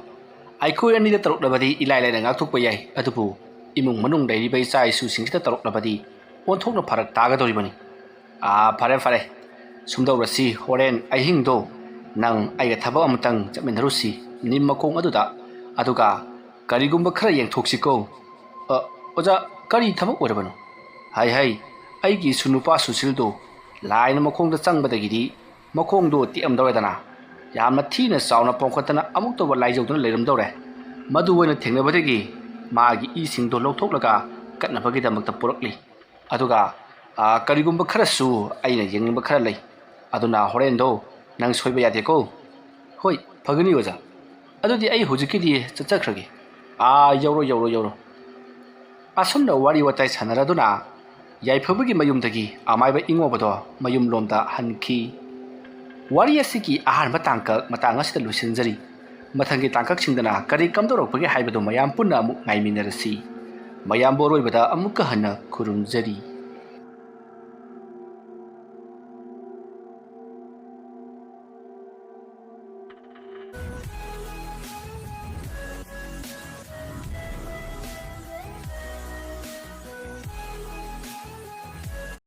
ꯑꯩꯈꯣꯏ ꯑꯅꯤꯗ ꯇꯧꯔꯛꯂꯕꯗꯤ ꯏꯂꯥꯏ ꯂꯥꯏꯅ ꯉꯥꯛꯊꯣꯛꯄ ꯌꯥꯏ ꯑꯗꯨꯕꯨ ꯏꯃꯨꯡ ꯃꯅꯨꯡ ꯂꯩꯔꯤꯕ ꯏꯆꯥ ꯏꯁꯨꯁꯤꯡꯁꯤꯗ ꯇꯧꯔꯛꯂꯕꯗꯤ ꯑꯣꯟꯊꯣꯛꯅ ꯐꯔꯛ ꯇꯥꯒꯗꯧꯔꯤꯕꯅꯤ ꯐꯔꯦ ꯁꯨꯝꯗꯧꯔꯁꯤ ꯍꯣꯔꯦꯟ ꯑꯍꯤꯡꯗꯣ ꯅꯪ ꯑꯩꯒ ꯊꯕꯛ ꯑꯃꯇꯪ ꯆꯠꯃꯤꯟꯅꯔꯨꯁꯤ ꯅꯤꯝ ꯃꯈꯣꯡ ꯑꯗꯨꯗ ꯑꯗꯨꯒ ꯀꯔꯤꯒꯨꯝꯕ ꯈꯔ ꯌꯦꯡꯊꯣꯛꯁꯤꯀꯣ ꯑꯣꯖꯥ ꯀꯔꯤ ꯊꯕꯛ ꯑꯣꯏꯔꯕꯅꯣ ꯍꯥꯏ ꯍꯥꯏ ꯑꯩꯒꯤ ꯅꯨꯄꯥ ꯁꯨꯁꯤꯜꯗꯣ ꯂꯥꯏꯅ ꯃꯈꯣꯡꯗ ꯆꯪꯕꯗꯒꯤꯗꯤ ꯃꯈꯣꯡꯗꯣ ꯇꯦꯛꯑꯝꯗꯧꯔꯦꯗꯅ ꯌꯥꯝꯅ ꯊꯤꯅ ꯆꯥꯎꯅ ꯄꯣꯡꯈꯠꯇꯅ ꯑꯃꯨꯛꯇꯕ ꯂꯥꯏꯖꯧꯗꯨꯅ ꯂꯩꯔꯝꯗꯧꯔꯦ ꯃꯗꯨ ꯑꯣꯏꯅ ꯊꯦꯡꯅꯕꯗꯒꯤ ꯃꯥꯒꯤ ꯏꯁꯤꯡꯗꯣ ꯂꯧꯊꯣꯛꯂꯒ ꯀꯠꯅꯕꯒꯤꯗꯃꯛꯇ ꯄꯨꯔꯛꯂꯤ ꯑꯗꯨꯒ ꯀꯔꯤꯒꯨꯝꯕ ꯈꯔꯁꯨ ꯑꯩꯅ ꯌꯦꯡꯅꯤꯡꯕ ꯈꯔ ꯂꯩ ꯑꯗꯨꯅ ꯍꯣꯔꯦꯟꯗꯣ ꯅꯪ ꯁꯣꯏꯕ ꯌꯥꯗꯦꯀꯣ ꯍꯣꯏ ꯐꯒꯅꯤ ꯑꯣꯖꯥ ꯑꯗꯨꯗꯤ ꯑꯩ ꯍꯧꯖꯤꯛꯀꯤꯗꯤ ꯆꯠꯆꯈ꯭ꯔꯒꯦ ꯌꯧꯔꯣ ꯑꯁꯨꯝꯅ ꯋꯥꯔꯤ ꯋꯥꯇꯥꯏ ꯁꯥꯟꯅꯔꯗꯨꯅ ꯌꯥꯏꯐꯕꯒꯤ ꯃꯌꯨꯝꯗꯒꯤ ꯑꯃꯥꯏꯕ ꯏꯉꯣꯕꯗꯣ ꯃꯌꯨꯝꯂꯣꯝꯗ ꯍꯟꯈꯤ ꯋꯥꯔꯤ ꯑꯁꯤꯒꯤ ꯑꯍꯥꯟꯕ ꯃꯇꯥꯡ ꯑꯁꯤꯗ ꯂꯣꯏꯁꯤꯟꯖꯔꯤ ꯃꯊꯪꯒꯤ ꯇꯥꯡꯀꯛꯁꯤꯡꯗꯅ ꯀꯔꯤ ꯀꯝꯗꯧꯔꯛꯄꯒꯦ ꯍꯥꯏꯕꯗꯨ ꯃꯌꯥꯝ ꯄꯨꯟꯅ ꯑꯃꯨꯛ ꯉꯥꯏꯃꯤꯟꯅꯔꯁꯤ ꯃꯌꯥꯝꯕꯨ ꯑꯔꯣꯏꯕꯗ ꯑꯃꯨꯛꯀ ꯍꯟꯅ ꯈꯨꯔꯨꯝꯖꯔꯤ